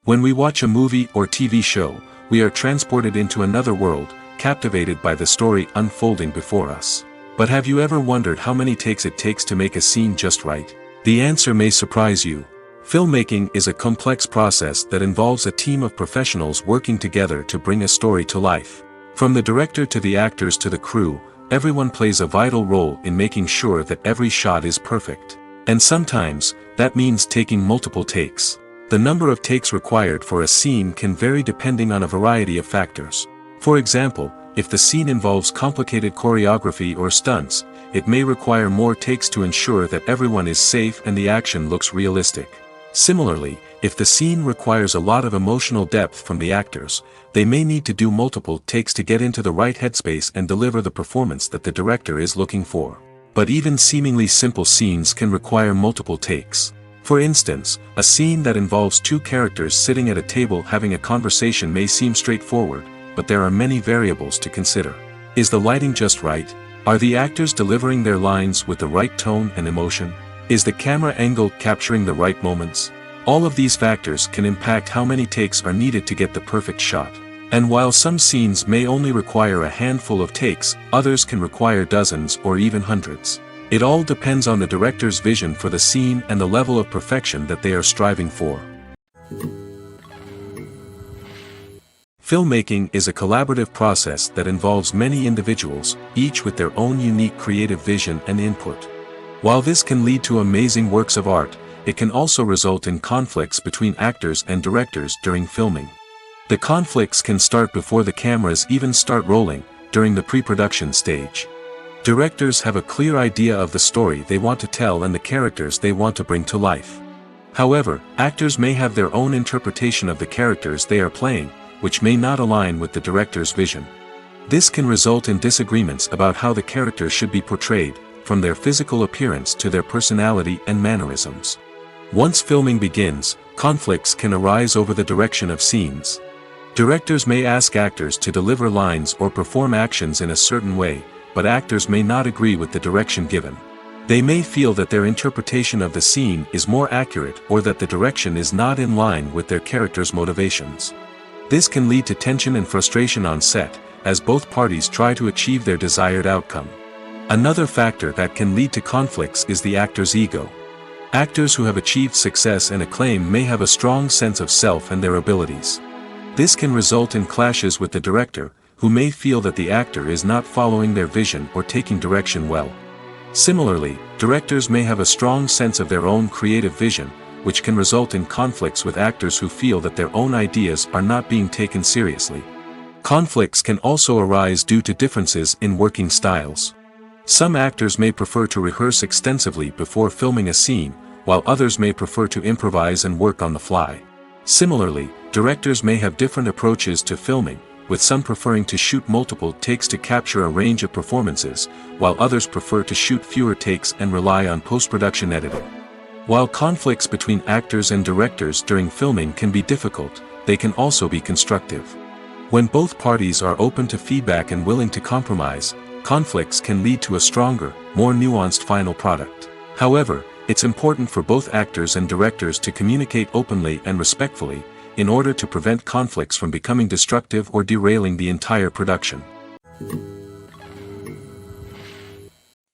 When we watch a movie or TV show, we are transported into another world, captivated by the story unfolding before us. But have you ever wondered how many takes it takes to make a scene just right? The answer may surprise you. Filmmaking is a complex process that involves a team of professionals working together to bring a story to life. From the director to the actors to the crew, everyone plays a vital role in making sure that every shot is perfect. And sometimes, that means taking multiple takes. The number of takes required for a scene can vary depending on a variety of factors. For example, if the scene involves complicated choreography or stunts, it may require more takes to ensure that everyone is safe and the action looks realistic. Similarly, if the scene requires a lot of emotional depth from the actors, they may need to do multiple takes to get into the right headspace and deliver the performance that the director is looking for. But even seemingly simple scenes can require multiple takes. For instance, a scene that involves two characters sitting at a table having a conversation may seem straightforward, but there are many variables to consider. Is the lighting just right? Are the actors delivering their lines with the right tone and emotion? Is the camera angle capturing the right moments? All of these factors can impact how many takes are needed to get the perfect shot. And while some scenes may only require a handful of takes, others can require dozens or even hundreds. It all depends on the director's vision for the scene and the level of perfection that they are striving for. Filmmaking is a collaborative process that involves many individuals, each with their own unique creative vision and input. While this can lead to amazing works of art, it can also result in conflicts between actors and directors during filming. The conflicts can start before the cameras even start rolling, during the pre-production stage. Directors have a clear idea of the story they want to tell and the characters they want to bring to life. However, actors may have their own interpretation of the characters they are playing, which may not align with the director's vision. This can result in disagreements about how the characters should be portrayed, from their physical appearance to their personality and mannerisms. Once filming begins, conflicts can arise over the direction of scenes. Directors may ask actors to deliver lines or perform actions in a certain way, but actors may not agree with the direction given. They may feel that their interpretation of the scene is more accurate or that the direction is not in line with their character's motivations. This can lead to tension and frustration on set, as both parties try to achieve their desired outcome. Another factor that can lead to conflicts is the actor's ego. Actors who have achieved success and acclaim may have a strong sense of self and their abilities. This can result in clashes with the director, who may feel that the actor is not following their vision or taking direction well. Similarly, directors may have a strong sense of their own creative vision, which can result in conflicts with actors who feel that their own ideas are not being taken seriously. Conflicts can also arise due to differences in working styles. Some actors may prefer to rehearse extensively before filming a scene, while others may prefer to improvise and work on the fly. Similarly, directors may have different approaches to filming, with some preferring to shoot multiple takes to capture a range of performances, while others prefer to shoot fewer takes and rely on post-production editing. While conflicts between actors and directors during filming can be difficult, they can also be constructive. When both parties are open to feedback and willing to compromise, conflicts can lead to a stronger, more nuanced final product. However, it's important for both actors and directors to communicate openly and respectfully, in order to prevent conflicts from becoming destructive or derailing the entire production.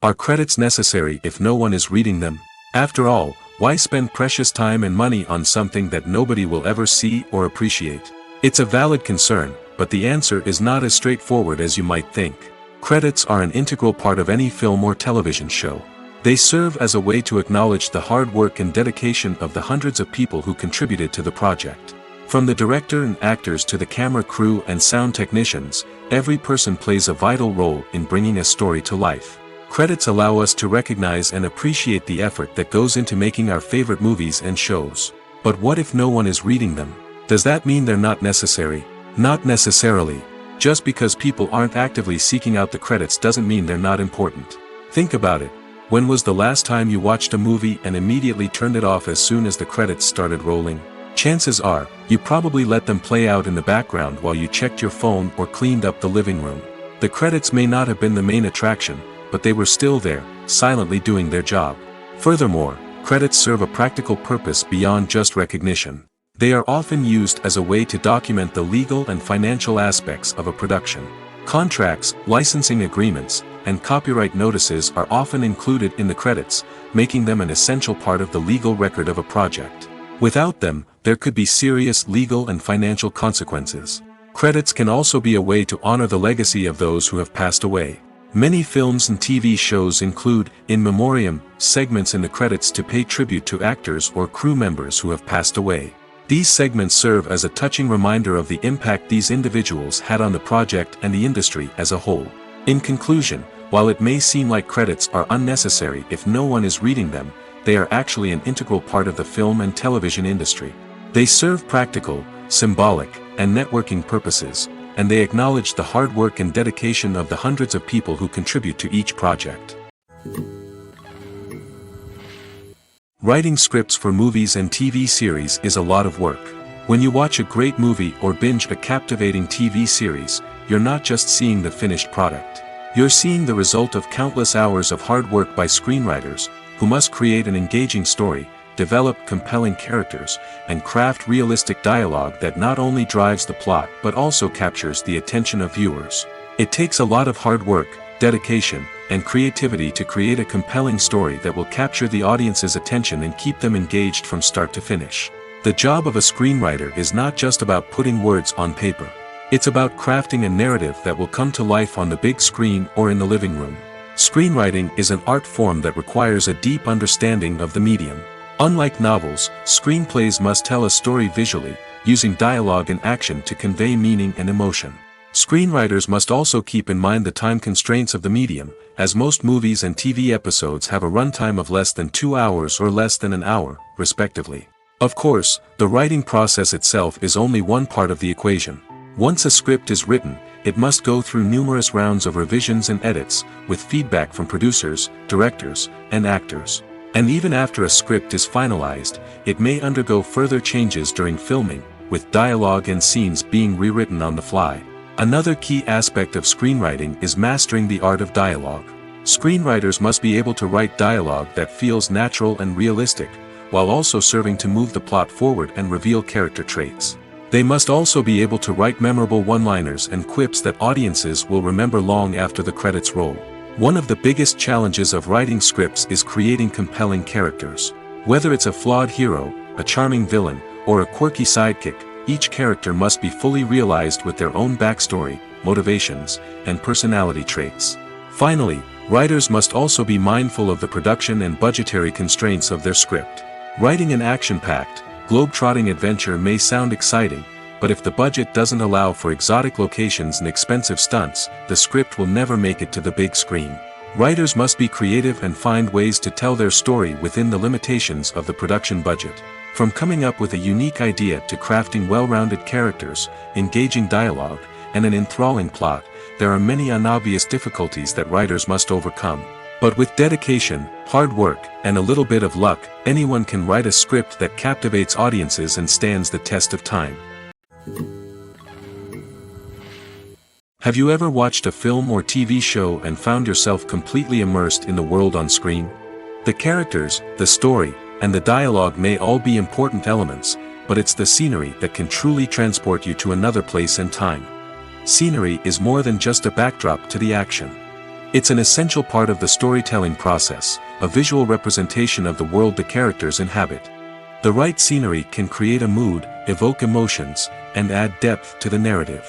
Are credits necessary if no one is reading them? After all, why spend precious time and money on something that nobody will ever see or appreciate? It's a valid concern, but the answer is not as straightforward as you might think. Credits are an integral part of any film or television show. They serve as a way to acknowledge the hard work and dedication of the hundreds of people who contributed to the project. From the director and actors to the camera crew and sound technicians, every person plays a vital role in bringing a story to life. Credits allow us to recognize and appreciate the effort that goes into making our favorite movies and shows. But what if no one is reading them? Does that mean they're not necessary? Not necessarily. Just because people aren't actively seeking out the credits doesn't mean they're not important. Think about it. When was the last time you watched a movie and immediately turned it off as soon as the credits started rolling? Chances are, you probably let them play out in the background while you checked your phone or cleaned up the living room. The credits may not have been the main attraction, but they were still there, silently doing their job. Furthermore, credits serve a practical purpose beyond just recognition. They are often used as a way to document the legal and financial aspects of a production. Contracts, licensing agreements, and copyright notices are often included in the credits, making them an essential part of the legal record of a project. Without them, there could be serious legal and financial consequences. Credits can also be a way to honor the legacy of those who have passed away. Many films and TV shows include, in memoriam, segments in the credits to pay tribute to actors or crew members who have passed away. These segments serve as a touching reminder of the impact these individuals had on the project and the industry as a whole. In conclusion, while it may seem like credits are unnecessary if no one is reading them, they are actually an integral part of the film and television industry. They serve practical, symbolic, and networking purposes, and they acknowledge the hard work and dedication of the hundreds of people who contribute to each project. Writing scripts for movies and TV series is a lot of work. When you watch a great movie or binge a captivating TV series, you're not just seeing the finished product. You're seeing the result of countless hours of hard work by screenwriters, who must create an engaging story, develop compelling characters, and craft realistic dialogue that not only drives the plot but also captures the attention of viewers. It takes a lot of hard work, dedication, and creativity to create a compelling story that will capture the audience's attention and keep them engaged from start to finish. The job of a screenwriter is not just about putting words on paper. It's about crafting a narrative that will come to life on the big screen or in the living room. Screenwriting is an art form that requires a deep understanding of the medium. Unlike novels, screenplays must tell a story visually, using dialogue and action to convey meaning and emotion. Screenwriters must also keep in mind the time constraints of the medium, as most movies and TV episodes have a runtime of less than 2 hours or less than an hour, respectively. Of course, the writing process itself is only one part of the equation. Once a script is written, it must go through numerous rounds of revisions and edits, with feedback from producers, directors, and actors. And even after a script is finalized, it may undergo further changes during filming, with dialogue and scenes being rewritten on the fly. Another key aspect of screenwriting is mastering the art of dialogue. Screenwriters must be able to write dialogue that feels natural and realistic, while also serving to move the plot forward and reveal character traits. They must also be able to write memorable one-liners and quips that audiences will remember long after the credits roll. One of the biggest challenges of writing scripts is creating compelling characters. Whether it's a flawed hero, a charming villain, or a quirky sidekick, each character must be fully realized with their own backstory, motivations, and personality traits. Finally, writers must also be mindful of the production and budgetary constraints of their script. Writing an action-packed, globe-trotting adventure may sound exciting, but if the budget doesn't allow for exotic locations and expensive stunts, the script will never make it to the big screen. Writers must be creative and find ways to tell their story within the limitations of the production budget. From coming up with a unique idea to crafting well-rounded characters, engaging dialogue, and an enthralling plot, there are many unobvious difficulties that writers must overcome. But with dedication, hard work, and a little bit of luck, anyone can write a script that captivates audiences and stands the test of time. Have you ever watched a film or TV show and found yourself completely immersed in the world on screen? The characters, the story, and the dialogue may all be important elements, but it's the scenery that can truly transport you to another place and time. Scenery is more than just a backdrop to the action. It's an essential part of the storytelling process, a visual representation of the world the characters inhabit. The right scenery can create a mood, evoke emotions, and add depth to the narrative.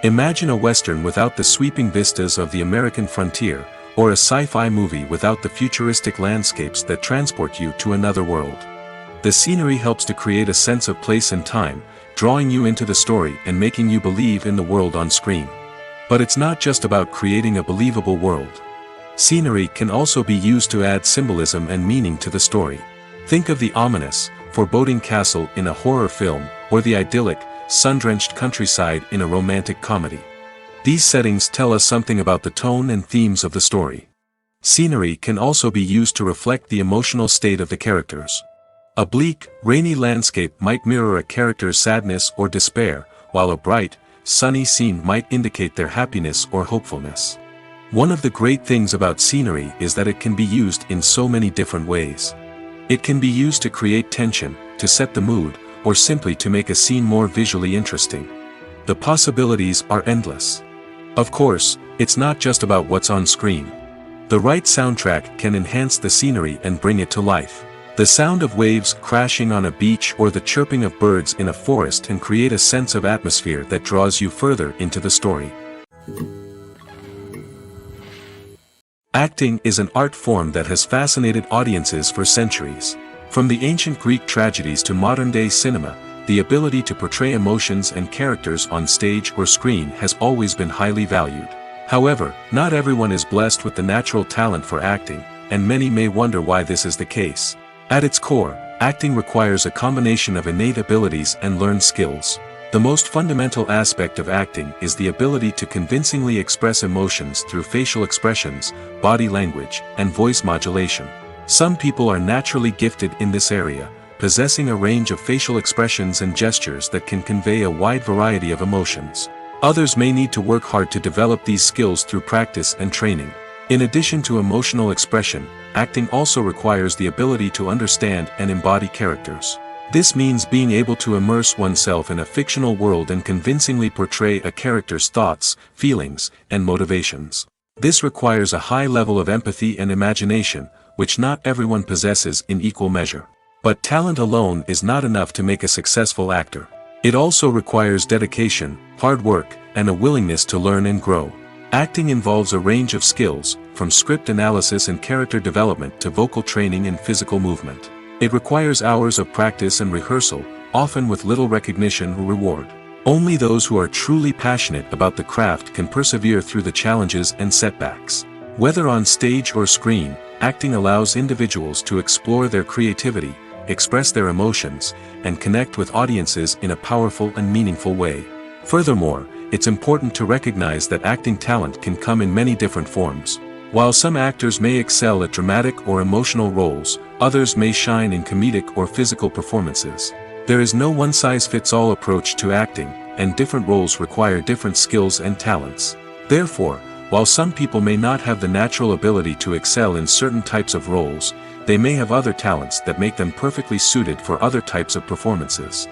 Imagine a Western without the sweeping vistas of the American frontier, or a sci-fi movie without the futuristic landscapes that transport you to another world. The scenery helps to create a sense of place and time, drawing you into the story and making you believe in the world on screen. But it's not just about creating a believable world. Scenery can also be used to add symbolism and meaning to the story. Think of the ominous, foreboding castle in a horror film, or the idyllic, sun-drenched countryside in a romantic comedy. These settings tell us something about the tone and themes of the story. Scenery can also be used to reflect the emotional state of the characters. A bleak, rainy landscape might mirror a character's sadness or despair, while a bright, sunny scene might indicate their happiness or hopefulness. One of the great things about scenery is that it can be used in so many different ways. It can be used to create tension, to set the mood, or simply to make a scene more visually interesting. The possibilities are endless. Of course, it's not just about what's on screen. The right soundtrack can enhance the scenery and bring it to life. The sound of waves crashing on a beach or the chirping of birds in a forest can create a sense of atmosphere that draws you further into the story. Acting is an art form that has fascinated audiences for centuries. From the ancient Greek tragedies to modern-day cinema, the ability to portray emotions and characters on stage or screen has always been highly valued. However, not everyone is blessed with the natural talent for acting, and many may wonder why this is the case. At its core, acting requires a combination of innate abilities and learned skills. The most fundamental aspect of acting is the ability to convincingly express emotions through facial expressions, body language, and voice modulation. Some people are naturally gifted in this area, possessing a range of facial expressions and gestures that can convey a wide variety of emotions. Others may need to work hard to develop these skills through practice and training. In addition to emotional expression, acting also requires the ability to understand and embody characters. This means being able to immerse oneself in a fictional world and convincingly portray a character's thoughts, feelings, and motivations. This requires a high level of empathy and imagination, which not everyone possesses in equal measure. But talent alone is not enough to make a successful actor. It also requires dedication, hard work, and a willingness to learn and grow. Acting involves a range of skills, from script analysis and character development to vocal training and physical movement. It requires hours of practice and rehearsal, often with little recognition or reward. Only those who are truly passionate about the craft can persevere through the challenges and setbacks. Whether on stage or screen, acting allows individuals to explore their creativity, express their emotions, and connect with audiences in a powerful and meaningful way. Furthermore, it's important to recognize that acting talent can come in many different forms. While some actors may excel at dramatic or emotional roles, others may shine in comedic or physical performances. There is no one-size-fits-all approach to acting, and different roles require different skills and talents. Therefore, while some people may not have the natural ability to excel in certain types of roles, they may have other talents that make them perfectly suited for other types of performances.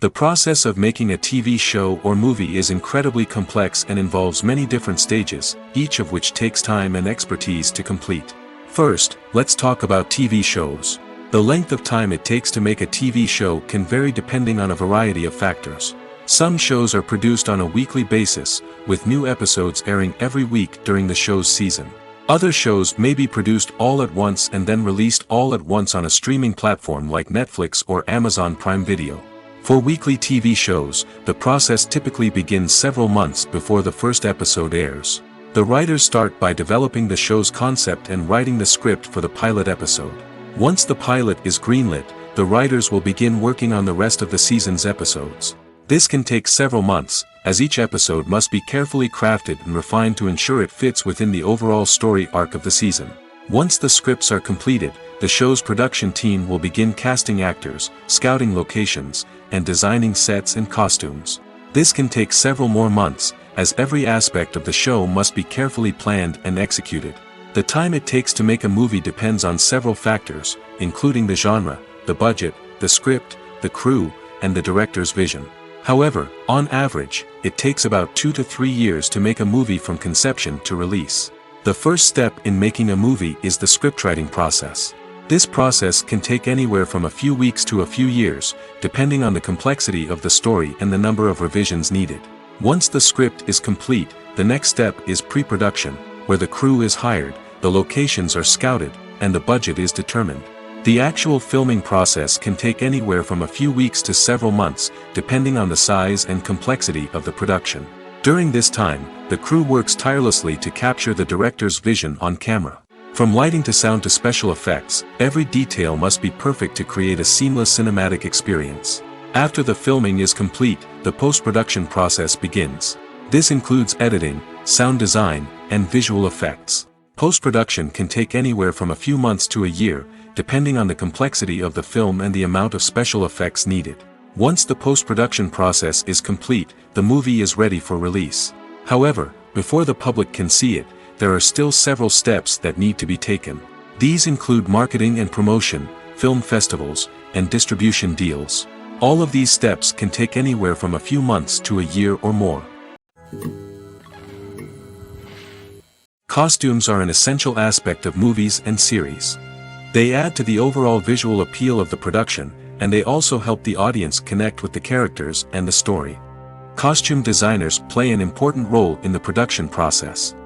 The process of making a TV show or movie is incredibly complex and involves many different stages, each of which takes time and expertise to complete. First, let's talk about TV shows. The length of time it takes to make a TV show can vary depending on a variety of factors. Some shows are produced on a weekly basis, with new episodes airing every week during the show's season. Other shows may be produced all at once and then released all at once on a streaming platform like Netflix or Amazon Prime Video. For weekly TV shows, the process typically begins several months before the first episode airs. The writers start by developing the show's concept and writing the script for the pilot episode. Once the pilot is greenlit, the writers will begin working on the rest of the season's episodes. This can take several months, as each episode must be carefully crafted and refined to ensure it fits within the overall story arc of the season. Once the scripts are completed, the show's production team will begin casting actors, scouting locations, and designing sets and costumes. This can take several more months, as every aspect of the show must be carefully planned and executed. The time it takes to make a movie depends on several factors, including the genre, the budget, the script, the crew, and the director's vision. However, on average, it takes about 2 to 3 years to make a movie from conception to release. The first step in making a movie is the scriptwriting process. This process can take anywhere from a few weeks to a few years, depending on the complexity of the story and the number of revisions needed. Once the script is complete, the next step is pre-production, where the crew is hired, the locations are scouted, and the budget is determined. The actual filming process can take anywhere from a few weeks to several months, depending on the size and complexity of the production. During this time, the crew works tirelessly to capture the director's vision on camera. From lighting to sound to special effects, every detail must be perfect to create a seamless cinematic experience. After the filming is complete, the post-production process begins. This includes editing, sound design, and visual effects. Post-production can take anywhere from a few months to a year, depending on the complexity of the film and the amount of special effects needed. Once the post-production process is complete, the movie is ready for release. However, before the public can see it, there are still several steps that need to be taken. These include marketing and promotion, film festivals, and distribution deals. All of these steps can take anywhere from a few months to a year or more. Costumes are an essential aspect of movies and series. They add to the overall visual appeal of the production, and they also help the audience connect with the characters and the story. Costume designers play an important role in the production process.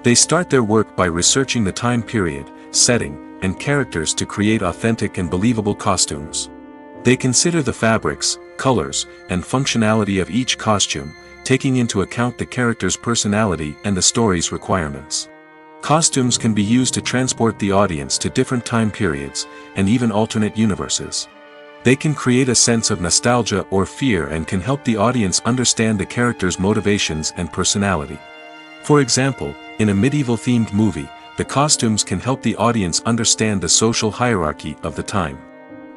They start their work by researching the time period, setting, and characters to create authentic and believable costumes. They consider the fabrics, colors, and functionality of each costume, taking into account the character's personality and the story's requirements. Costumes can be used to transport the audience to different time periods, and even alternate universes. They can create a sense of nostalgia or fear and can help the audience understand the character's motivations and personality. For example, in a medieval-themed movie, the costumes can help the audience understand the social hierarchy of the time.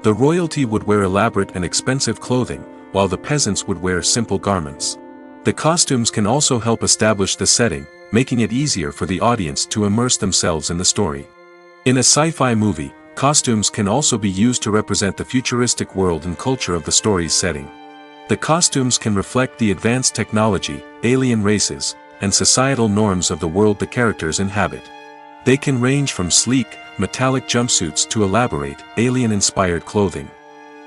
The royalty would wear elaborate and expensive clothing, while the peasants would wear simple garments. The costumes can also help establish the setting, making it easier for the audience to immerse themselves in the story. In a sci-fi movie, costumes can also be used to represent the futuristic world and culture of the story's setting. The costumes can reflect the advanced technology, alien races, and societal norms of the world the characters inhabit. They can range from sleek, metallic jumpsuits to elaborate, alien-inspired clothing.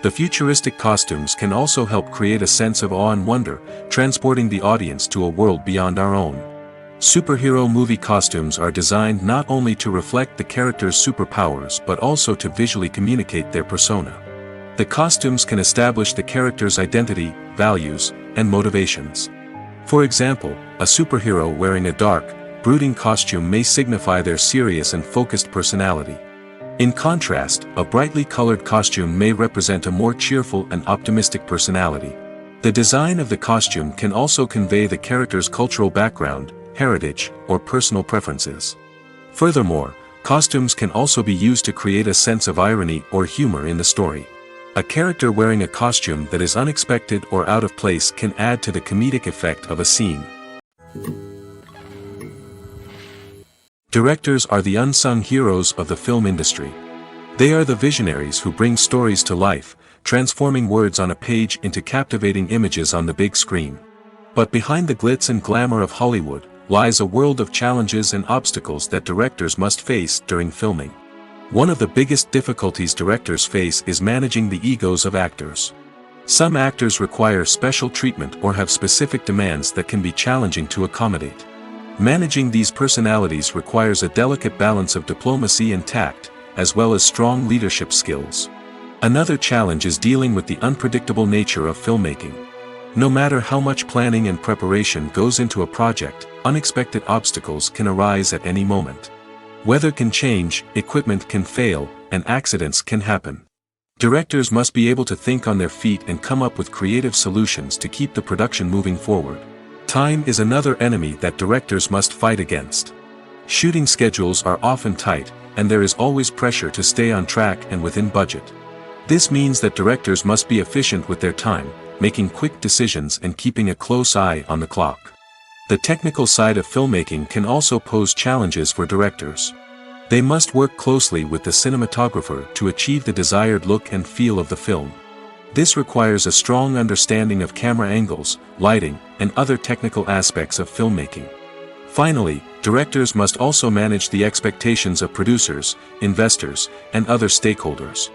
The futuristic costumes can also help create a sense of awe and wonder, transporting the audience to a world beyond our own. Superhero movie costumes are designed not only to reflect the character's superpowers but also to visually communicate their persona. The costumes can establish the character's identity, values, and motivations. For example, a superhero wearing a dark, brooding costume may signify their serious and focused personality. In contrast, a brightly colored costume may represent a more cheerful and optimistic personality. The design of the costume can also convey the character's cultural background, heritage, or personal preferences. Furthermore, costumes can also be used to create a sense of irony or humor in the story. A character wearing a costume that is unexpected or out of place can add to the comedic effect of a scene. Directors are the unsung heroes of the film industry. They are the visionaries who bring stories to life, transforming words on a page into captivating images on the big screen. But behind the glitz and glamour of Hollywood, lies a world of challenges and obstacles that directors must face during filming. One of the biggest difficulties directors face is managing the egos of actors. Some actors require special treatment or have specific demands that can be challenging to accommodate. Managing these personalities requires a delicate balance of diplomacy and tact, as well as strong leadership skills. Another challenge is dealing with the unpredictable nature of filmmaking. No matter how much planning and preparation goes into a project, unexpected obstacles can arise at any moment. Weather can change, equipment can fail, and accidents can happen. Directors must be able to think on their feet and come up with creative solutions to keep the production moving forward. Time is another enemy that directors must fight against. Shooting schedules are often tight, and there is always pressure to stay on track and within budget. This means that directors must be efficient with their time, making quick decisions and keeping a close eye on the clock. The technical side of filmmaking can also pose challenges for directors. They must work closely with the cinematographer to achieve the desired look and feel of the film. This requires a strong understanding of camera angles, lighting, and other technical aspects of filmmaking. Finally, directors must also manage the expectations of producers, investors, and other stakeholders.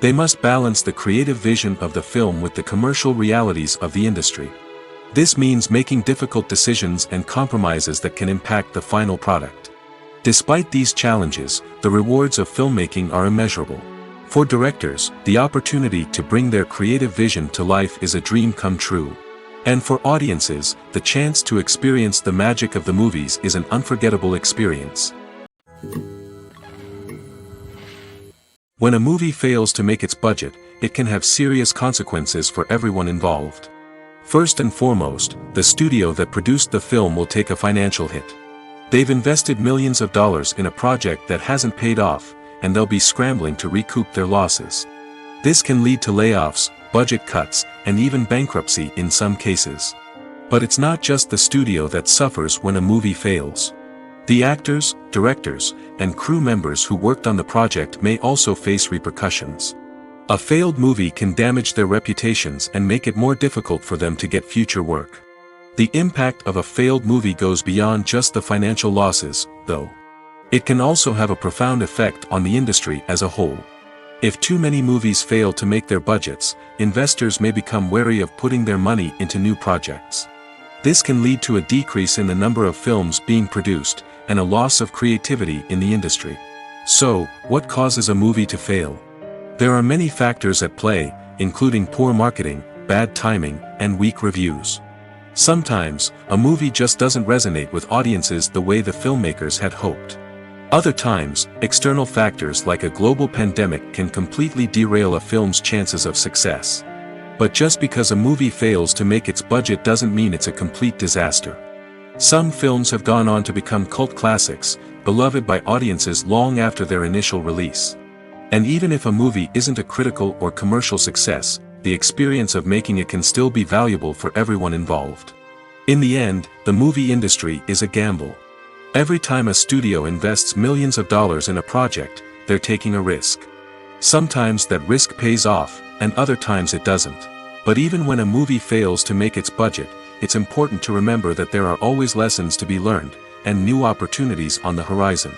They must balance the creative vision of the film with the commercial realities of the industry. This means making difficult decisions and compromises that can impact the final product. Despite these challenges, the rewards of filmmaking are immeasurable. For directors, the opportunity to bring their creative vision to life is a dream come true. And for audiences, the chance to experience the magic of the movies is an unforgettable experience. When a movie fails to make its budget, it can have serious consequences for everyone involved. First and foremost, the studio that produced the film will take a financial hit. They've invested millions of dollars in a project that hasn't paid off, and they'll be scrambling to recoup their losses. This can lead to layoffs, budget cuts, and even bankruptcy in some cases. But it's not just the studio that suffers when a movie fails. The actors, directors, and crew members who worked on the project may also face repercussions. A failed movie can damage their reputations and make it more difficult for them to get future work. The impact of a failed movie goes beyond just the financial losses, though. It can also have a profound effect on the industry as a whole. If too many movies fail to make their budgets, investors may become wary of putting their money into new projects. This can lead to a decrease in the number of films being produced, and a loss of creativity in the industry. So, what causes a movie to fail? There are many factors at play, including poor marketing, bad timing, and weak reviews. Sometimes, a movie just doesn't resonate with audiences the way the filmmakers had hoped. Other times, external factors like a global pandemic can completely derail a film's chances of success. But just because a movie fails to make its budget doesn't mean it's a complete disaster. Some films have gone on to become cult classics, beloved by audiences long after their initial release. And even if a movie isn't a critical or commercial success, the experience of making it can still be valuable for everyone involved. In the end, the movie industry is a gamble. Every time a studio invests millions of dollars in a project, they're taking a risk. Sometimes that risk pays off, and other times it doesn't. But even when a movie fails to make its budget, it's important to remember that there are always lessons to be learned, and new opportunities on the horizon.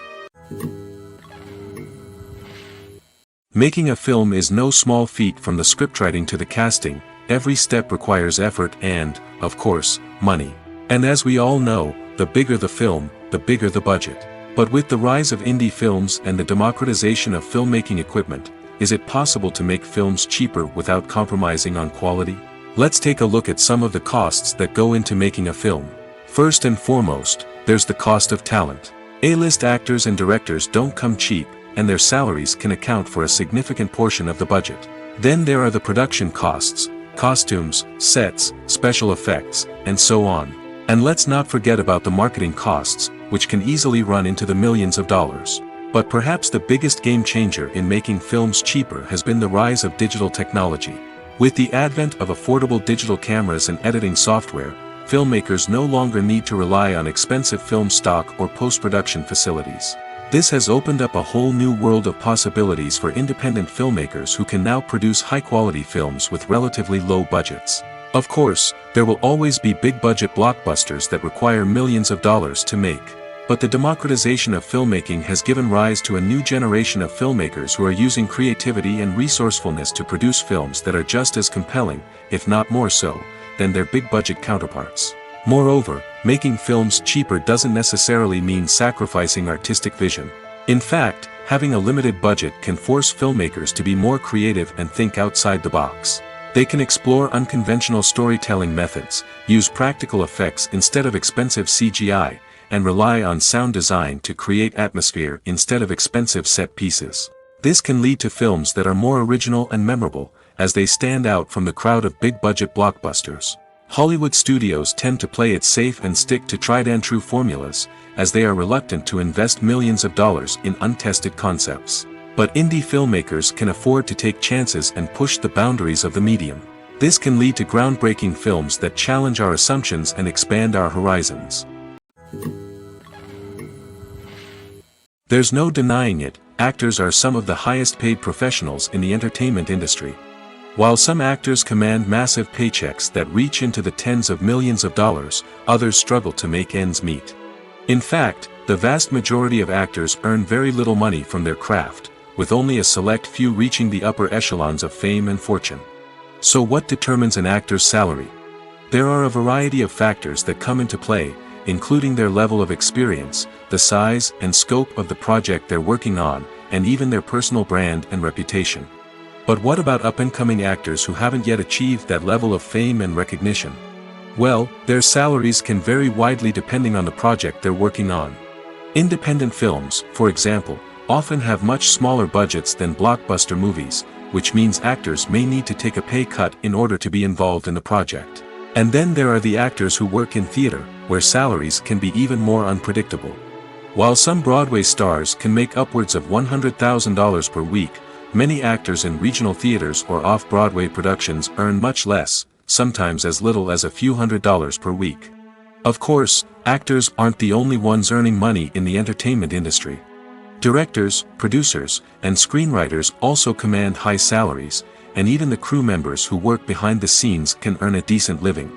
Making a film is no small feat. From the scriptwriting to the casting, every step requires effort and, of course, money. And as we all know, the bigger the film, the bigger the budget. But with the rise of indie films and the democratization of filmmaking equipment, is it possible to make films cheaper without compromising on quality? Let's take a look at some of the costs that go into making a film. First and foremost, there's the cost of talent. A-list actors and directors don't come cheap, and their salaries can account for a significant portion of the budget. Then there are the production costs, costumes, sets, special effects, and so on. And let's not forget about the marketing costs, which can easily run into the millions of dollars. But perhaps the biggest game changer in making films cheaper has been the rise of digital technology. With the advent of affordable digital cameras and editing software, filmmakers no longer need to rely on expensive film stock or post-production facilities. This has opened up a whole new world of possibilities for independent filmmakers who can now produce high-quality films with relatively low budgets. Of course, there will always be big-budget blockbusters that require millions of dollars to make. But the democratization of filmmaking has given rise to a new generation of filmmakers who are using creativity and resourcefulness to produce films that are just as compelling, if not more so, than their big-budget counterparts. Moreover, making films cheaper doesn't necessarily mean sacrificing artistic vision. In fact, having a limited budget can force filmmakers to be more creative and think outside the box. They can explore unconventional storytelling methods, use practical effects instead of expensive CGI, and rely on sound design to create atmosphere instead of expensive set pieces. This can lead to films that are more original and memorable, as they stand out from the crowd of big-budget blockbusters. Hollywood studios tend to play it safe and stick to tried-and-true formulas, as they are reluctant to invest millions of dollars in untested concepts. But indie filmmakers can afford to take chances and push the boundaries of the medium. This can lead to groundbreaking films that challenge our assumptions and expand our horizons. There's no denying it, actors are some of the highest-paid professionals in the entertainment industry. While some actors command massive paychecks that reach into the tens of millions of dollars, others struggle to make ends meet. In fact, the vast majority of actors earn very little money from their craft, with only a select few reaching the upper echelons of fame and fortune. So what determines an actor's salary? There are a variety of factors that come into play, including their level of experience, the size and scope of the project they're working on, and even their personal brand and reputation. But what about up-and-coming actors who haven't yet achieved that level of fame and recognition? Well, their salaries can vary widely depending on the project they're working on. Independent films, for example, often have much smaller budgets than blockbuster movies, which means actors may need to take a pay cut in order to be involved in the project. And then there are the actors who work in theater, where salaries can be even more unpredictable. While some Broadway stars can make upwards of $100,000 per week, many actors in regional theaters or off-Broadway productions earn much less, sometimes as little as a few $100s per week. Of course, actors aren't the only ones earning money in the entertainment industry. Directors, producers, and screenwriters also command high salaries, and even the crew members who work behind the scenes can earn a decent living.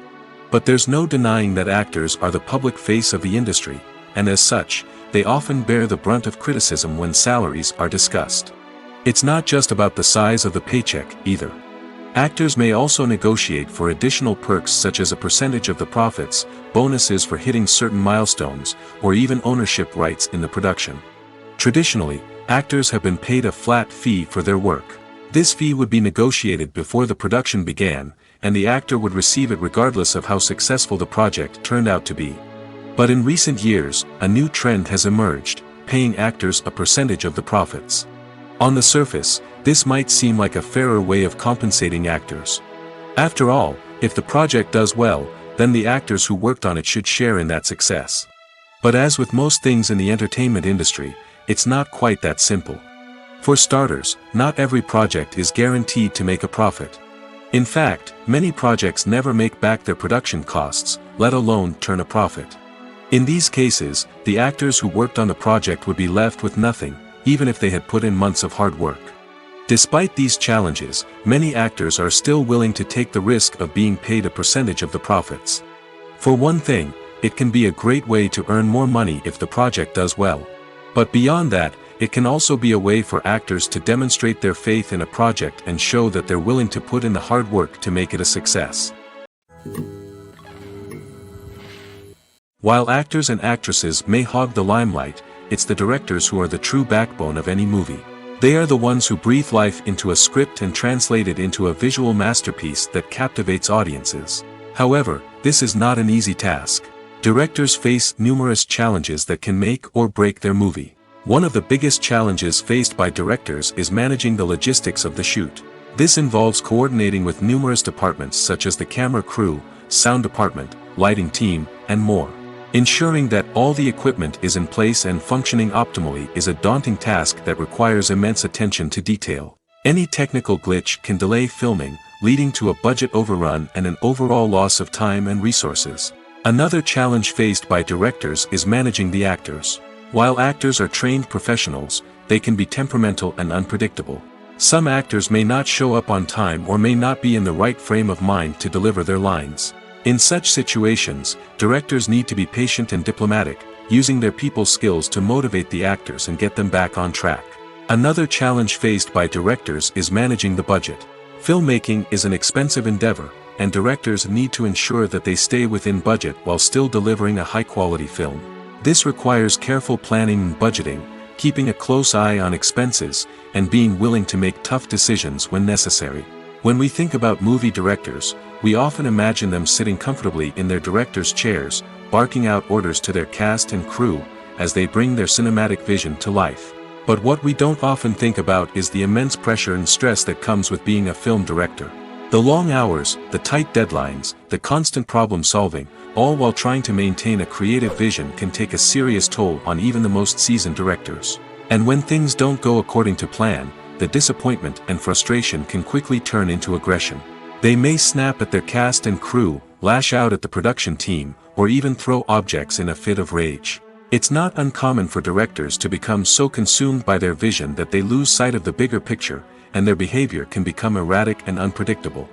But there's no denying that actors are the public face of the industry, and as such, they often bear the brunt of criticism when salaries are discussed. It's not just about the size of the paycheck, either. Actors may also negotiate for additional perks such as a percentage of the profits, bonuses for hitting certain milestones, or even ownership rights in the production. Traditionally, actors have been paid a flat fee for their work. This fee would be negotiated before the production began, and the actor would receive it regardless of how successful the project turned out to be. But in recent years, a new trend has emerged, paying actors a percentage of the profits. On the surface, this might seem like a fairer way of compensating actors. After all, if the project does well, then the actors who worked on it should share in that success. But as with most things in the entertainment industry, it's not quite that simple. For starters, not every project is guaranteed to make a profit. In fact, many projects never make back their production costs, let alone turn a profit. In these cases, the actors who worked on the project would be left with nothing, even if they had put in months of hard work. Despite these challenges, many actors are still willing to take the risk of being paid a percentage of the profits. For one thing, it can be a great way to earn more money if the project does well. But beyond that, it can also be a way for actors to demonstrate their faith in a project and show that they're willing to put in the hard work to make it a success. While actors and actresses may hog the limelight, it's the directors who are the true backbone of any movie. They are the ones who breathe life into a script and translate it into a visual masterpiece that captivates audiences. However, this is not an easy task. Directors face numerous challenges that can make or break their movie. One of the biggest challenges faced by directors is managing the logistics of the shoot. This involves coordinating with numerous departments such as the camera crew, sound department, lighting team, and more. Ensuring that all the equipment is in place and functioning optimally is a daunting task that requires immense attention to detail. Any technical glitch can delay filming, leading to a budget overrun and an overall loss of time and resources. Another challenge faced by directors is managing the actors. While actors are trained professionals, they can be temperamental and unpredictable. Some actors may not show up on time or may not be in the right frame of mind to deliver their lines. In such situations, directors need to be patient and diplomatic, using their people skills to motivate the actors and get them back on track. Another challenge faced by directors is managing the budget. Filmmaking is an expensive endeavor, and directors need to ensure that they stay within budget while still delivering a high-quality film. This requires careful planning and budgeting, keeping a close eye on expenses, and being willing to make tough decisions when necessary. When we think about movie directors, we often imagine them sitting comfortably in their director's chairs, barking out orders to their cast and crew, as they bring their cinematic vision to life. But what we don't often think about is the immense pressure and stress that comes with being a film director. The long hours, the tight deadlines, the constant problem solving, all while trying to maintain a creative vision can take a serious toll on even the most seasoned directors. And when things don't go according to plan, the disappointment and frustration can quickly turn into aggression. They may snap at their cast and crew, lash out at the production team, or even throw objects in a fit of rage. It's not uncommon for directors to become so consumed by their vision that they lose sight of the bigger picture, and their behavior can become erratic and unpredictable.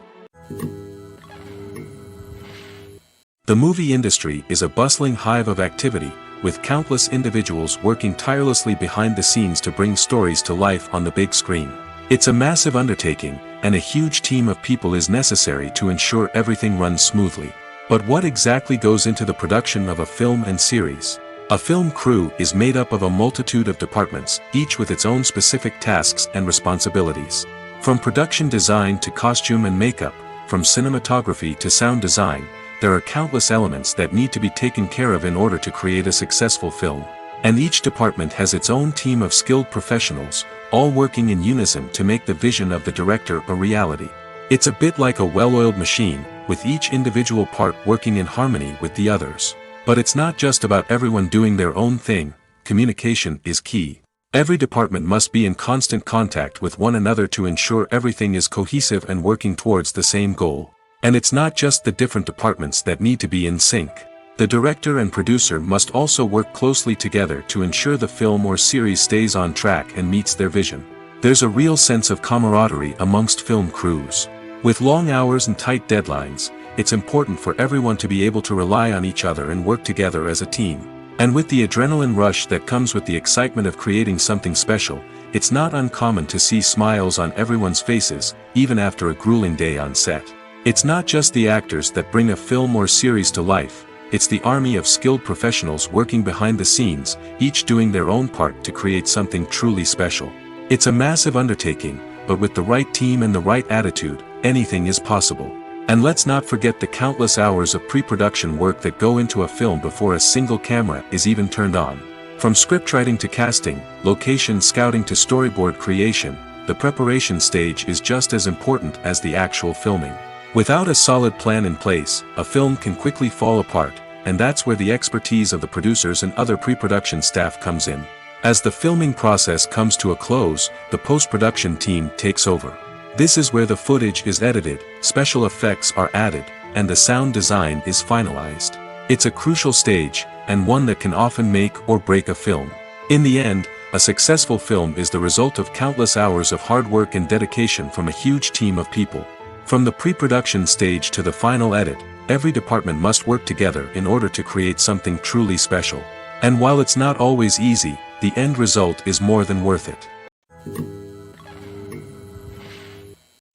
The movie industry is a bustling hive of activity, with countless individuals working tirelessly behind the scenes to bring stories to life on the big screen. It's a massive undertaking, and a huge team of people is necessary to ensure everything runs smoothly. But what exactly goes into the production of a film and series? A film crew is made up of a multitude of departments, each with its own specific tasks and responsibilities. From production design to costume and makeup, from cinematography to sound design, there are countless elements that need to be taken care of in order to create a successful film. And each department has its own team of skilled professionals, all working in unison to make the vision of the director a reality. It's a bit like a well-oiled machine, with each individual part working in harmony with the others. But it's not just about everyone doing their own thing. communication is key. Every department must be in constant contact with one another to ensure everything is cohesive and working towards the same goal. And it's not just the different departments that need to be in sync. The director and producer must also work closely together to ensure the film or series stays on track and meets their vision. There's a real sense of camaraderie amongst film crews. With long hours and tight deadlines, it's important for everyone to be able to rely on each other and work together as a team. And with the adrenaline rush that comes with the excitement of creating something special, it's not uncommon to see smiles on everyone's faces, even after a grueling day on set. It's not just the actors that bring a film or series to life, it's the army of skilled professionals working behind the scenes, each doing their own part to create something truly special. It's a massive undertaking, but with the right team and the right attitude, anything is possible. And let's not forget the countless hours of pre-production work that go into a film before a single camera is even turned on. From scriptwriting to casting, location scouting to storyboard creation, the preparation stage is just as important as the actual filming. Without a solid plan in place, a film can quickly fall apart, and that's where the expertise of the producers and other pre-production staff comes in. As the filming process comes to a close, the post-production team takes over. This is where the footage is edited, special effects are added, and the sound design is finalized. It's a crucial stage, and one that can often make or break a film. In the end, a successful film is the result of countless hours of hard work and dedication from a huge team of people. From the pre-production stage to the final edit, every department must work together in order to create something truly special. And while it's not always easy, the end result is more than worth it.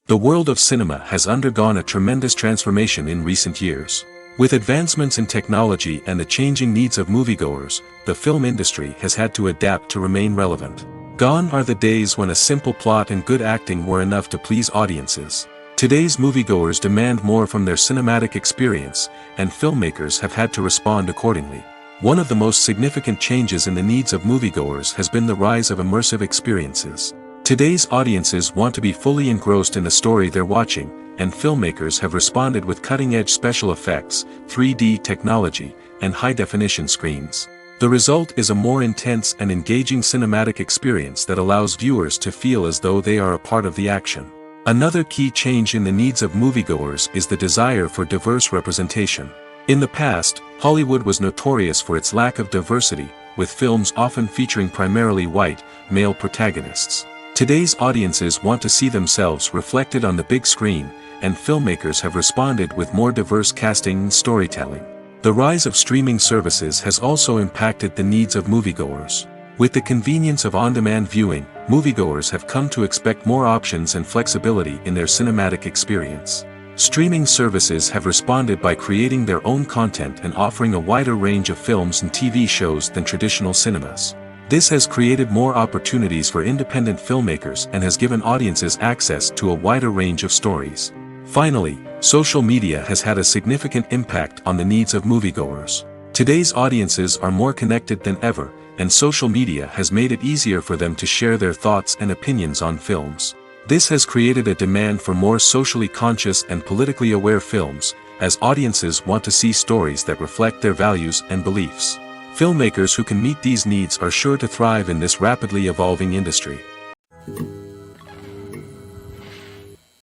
The world of cinema has undergone a tremendous transformation in recent years. With advancements in technology and the changing needs of moviegoers, the film industry has had to adapt to remain relevant. Gone are the days when a simple plot and good acting were enough to please audiences. Today's moviegoers demand more from their cinematic experience, and filmmakers have had to respond accordingly. One of the most significant changes in the needs of moviegoers has been the rise of immersive experiences. Today's audiences want to be fully engrossed in the story they're watching, and filmmakers have responded with cutting-edge special effects, 3D technology, and high-definition screens. The result is a more intense and engaging cinematic experience that allows viewers to feel as though they are a part of the action. Another key change in the needs of moviegoers is the desire for diverse representation. In the past, Hollywood was notorious for its lack of diversity, with films often featuring primarily white, male protagonists. Today's audiences want to see themselves reflected on the big screen, and filmmakers have responded with more diverse casting and storytelling. The rise of streaming services has also impacted the needs of moviegoers. With the convenience of on-demand viewing, moviegoers have come to expect more options and flexibility in their cinematic experience. Streaming services have responded by creating their own content and offering a wider range of films and TV shows than traditional cinemas. This has created more opportunities for independent filmmakers and has given audiences access to a wider range of stories. Finally, social media has had a significant impact on the needs of moviegoers. Today's audiences are more connected than ever, and social media has made it easier for them to share their thoughts and opinions on films. This has created a demand for more socially conscious and politically aware films, as audiences want to see stories that reflect their values and beliefs. Filmmakers who can meet these needs are sure to thrive in this rapidly evolving industry.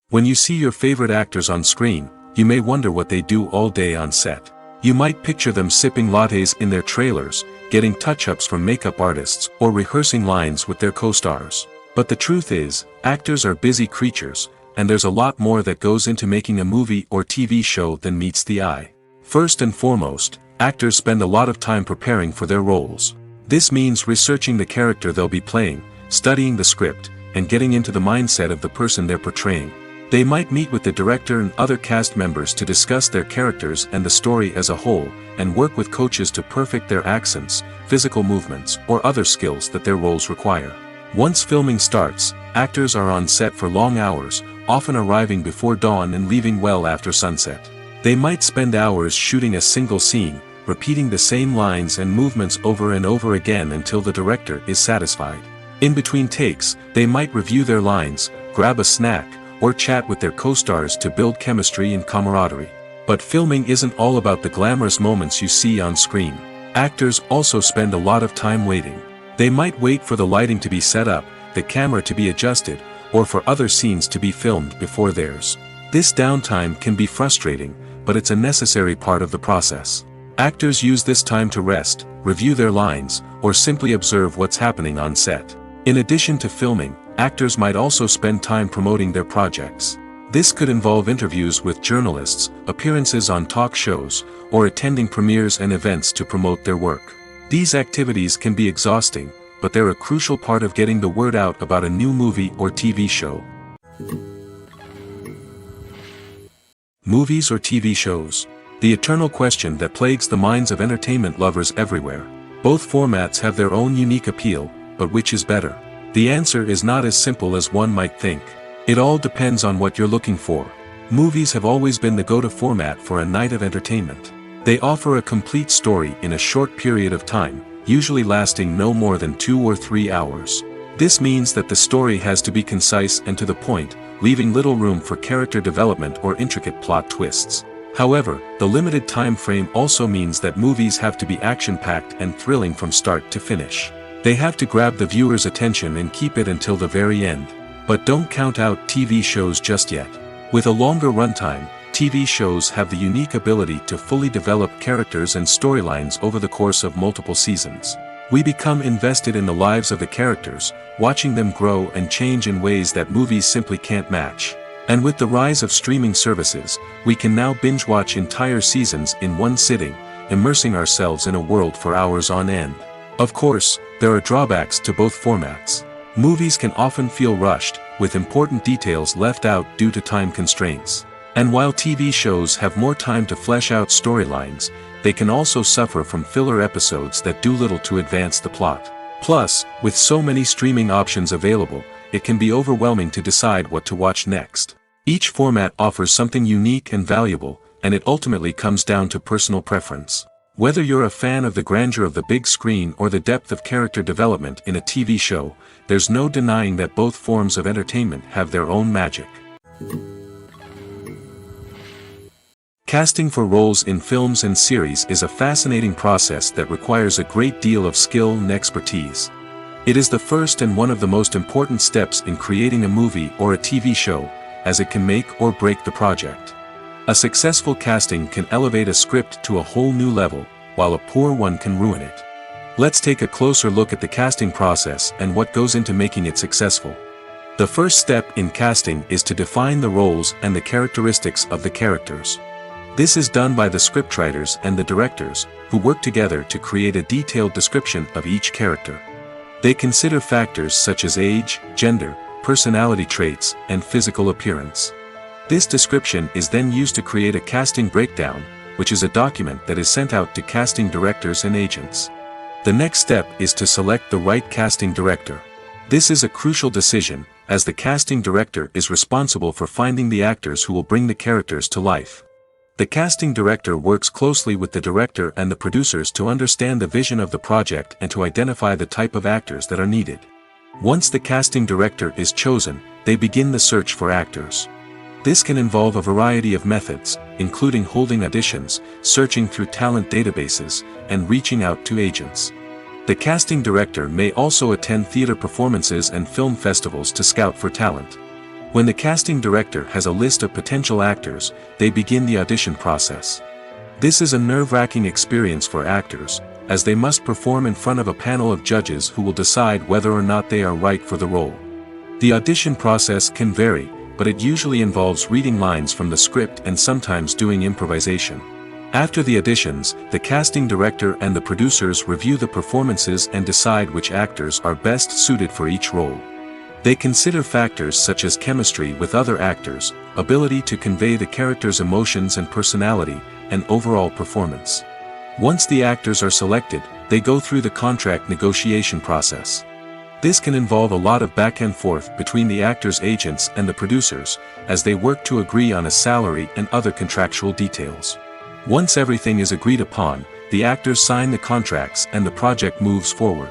When you see your favorite actors on screen, you may wonder what they do all day on set. You might picture them sipping lattes in their trailers, getting touch-ups from makeup artists, or rehearsing lines with their co-stars. But the truth is, actors are busy creatures, and there's a lot more that goes into making a movie or TV show than meets the eye. First and foremost, actors spend a lot of time preparing for their roles. This means researching the character they'll be playing, studying the script, and getting into the mindset of the person they're portraying. They might meet with the director and other cast members to discuss their characters and the story as a whole, and work with coaches to perfect their accents, physical movements, or other skills that their roles require. Once filming starts, actors are on set for long hours, often arriving before dawn and leaving well after sunset. They might spend hours shooting a single scene, repeating the same lines and movements over and over again until the director is satisfied. In between takes, they might review their lines, grab a snack, or chat with their co-stars to build chemistry and camaraderie. But filming isn't all about the glamorous moments you see on screen. Actors also spend a lot of time waiting. They might wait for the lighting to be set up, the camera to be adjusted, or for other scenes to be filmed before theirs. This downtime can be frustrating, but it's a necessary part of the process. Actors use this time to rest, review their lines, or simply observe what's happening on set. In addition to filming, actors might also spend time promoting their projects. This could involve interviews with journalists, appearances on talk shows, or attending premieres and events to promote their work. These activities can be exhausting, but they're a crucial part of getting the word out about a new movie or TV show. Movies or TV shows? The eternal question that plagues the minds of entertainment lovers everywhere. Both formats have their own unique appeal, but which is better? The answer is not as simple as one might think. It all depends on what you're looking for. Movies have always been the go-to format for a night of entertainment. They offer a complete story in a short period of time, usually lasting no more than 2 or 3 hours. This means that the story has to be concise and to the point, leaving little room for character development or intricate plot twists. However, the limited time frame also means that movies have to be action-packed and thrilling from start to finish. They have to grab the viewer's attention and keep it until the very end. But don't count out TV shows just yet. With a longer runtime, TV shows have the unique ability to fully develop characters and storylines over the course of multiple seasons. We become invested in the lives of the characters, watching them grow and change in ways that movies simply can't match. And with the rise of streaming services, we can now binge-watch entire seasons in one sitting, immersing ourselves in a world for hours on end. Of course, there are drawbacks to both formats. Movies can often feel rushed, with important details left out due to time constraints. And while TV shows have more time to flesh out storylines, they can also suffer from filler episodes that do little to advance the plot. Plus, with so many streaming options available, it can be overwhelming to decide what to watch next. Each format offers something unique and valuable, and it ultimately comes down to personal preference. Whether you're a fan of the grandeur of the big screen or the depth of character development in a TV show, there's no denying that both forms of entertainment have their own magic. Casting for roles in films and series is a fascinating process that requires a great deal of skill and expertise. It is the first and one of the most important steps in creating a movie or a TV show, as it can make or break the project. A successful casting can elevate a script to a whole new level, while a poor one can ruin it. Let's take a closer look at the casting process and what goes into making it successful. The first step in casting is to define the roles and the characteristics of the characters. This is done by the scriptwriters and the directors, who work together to create a detailed description of each character. They consider factors such as age, gender, personality traits, and physical appearance. This description is then used to create a casting breakdown, which is a document that is sent out to casting directors and agents. The next step is to select the right casting director. This is a crucial decision, as the casting director is responsible for finding the actors who will bring the characters to life. The casting director works closely with the director and the producers to understand the vision of the project and to identify the type of actors that are needed. Once the casting director is chosen, they begin the search for actors. This can involve a variety of methods, including holding auditions, searching through talent databases, and reaching out to agents. The casting director may also attend theater performances and film festivals to scout for talent. When the casting director has a list of potential actors, they begin the audition process. This is a nerve-wracking experience for actors, as they must perform in front of a panel of judges who will decide whether or not they are right for the role. The audition process can vary, but it usually involves reading lines from the script and sometimes doing improvisation. After the auditions, the casting director and the producers review the performances and decide which actors are best suited for each role. They consider factors such as chemistry with other actors, ability to convey the character's emotions and personality, and overall performance. Once the actors are selected, they go through the contract negotiation process. This can involve a lot of back and forth between the actors' agents and the producers, as they work to agree on a salary and other contractual details. Once everything is agreed upon, the actors sign the contracts and the project moves forward.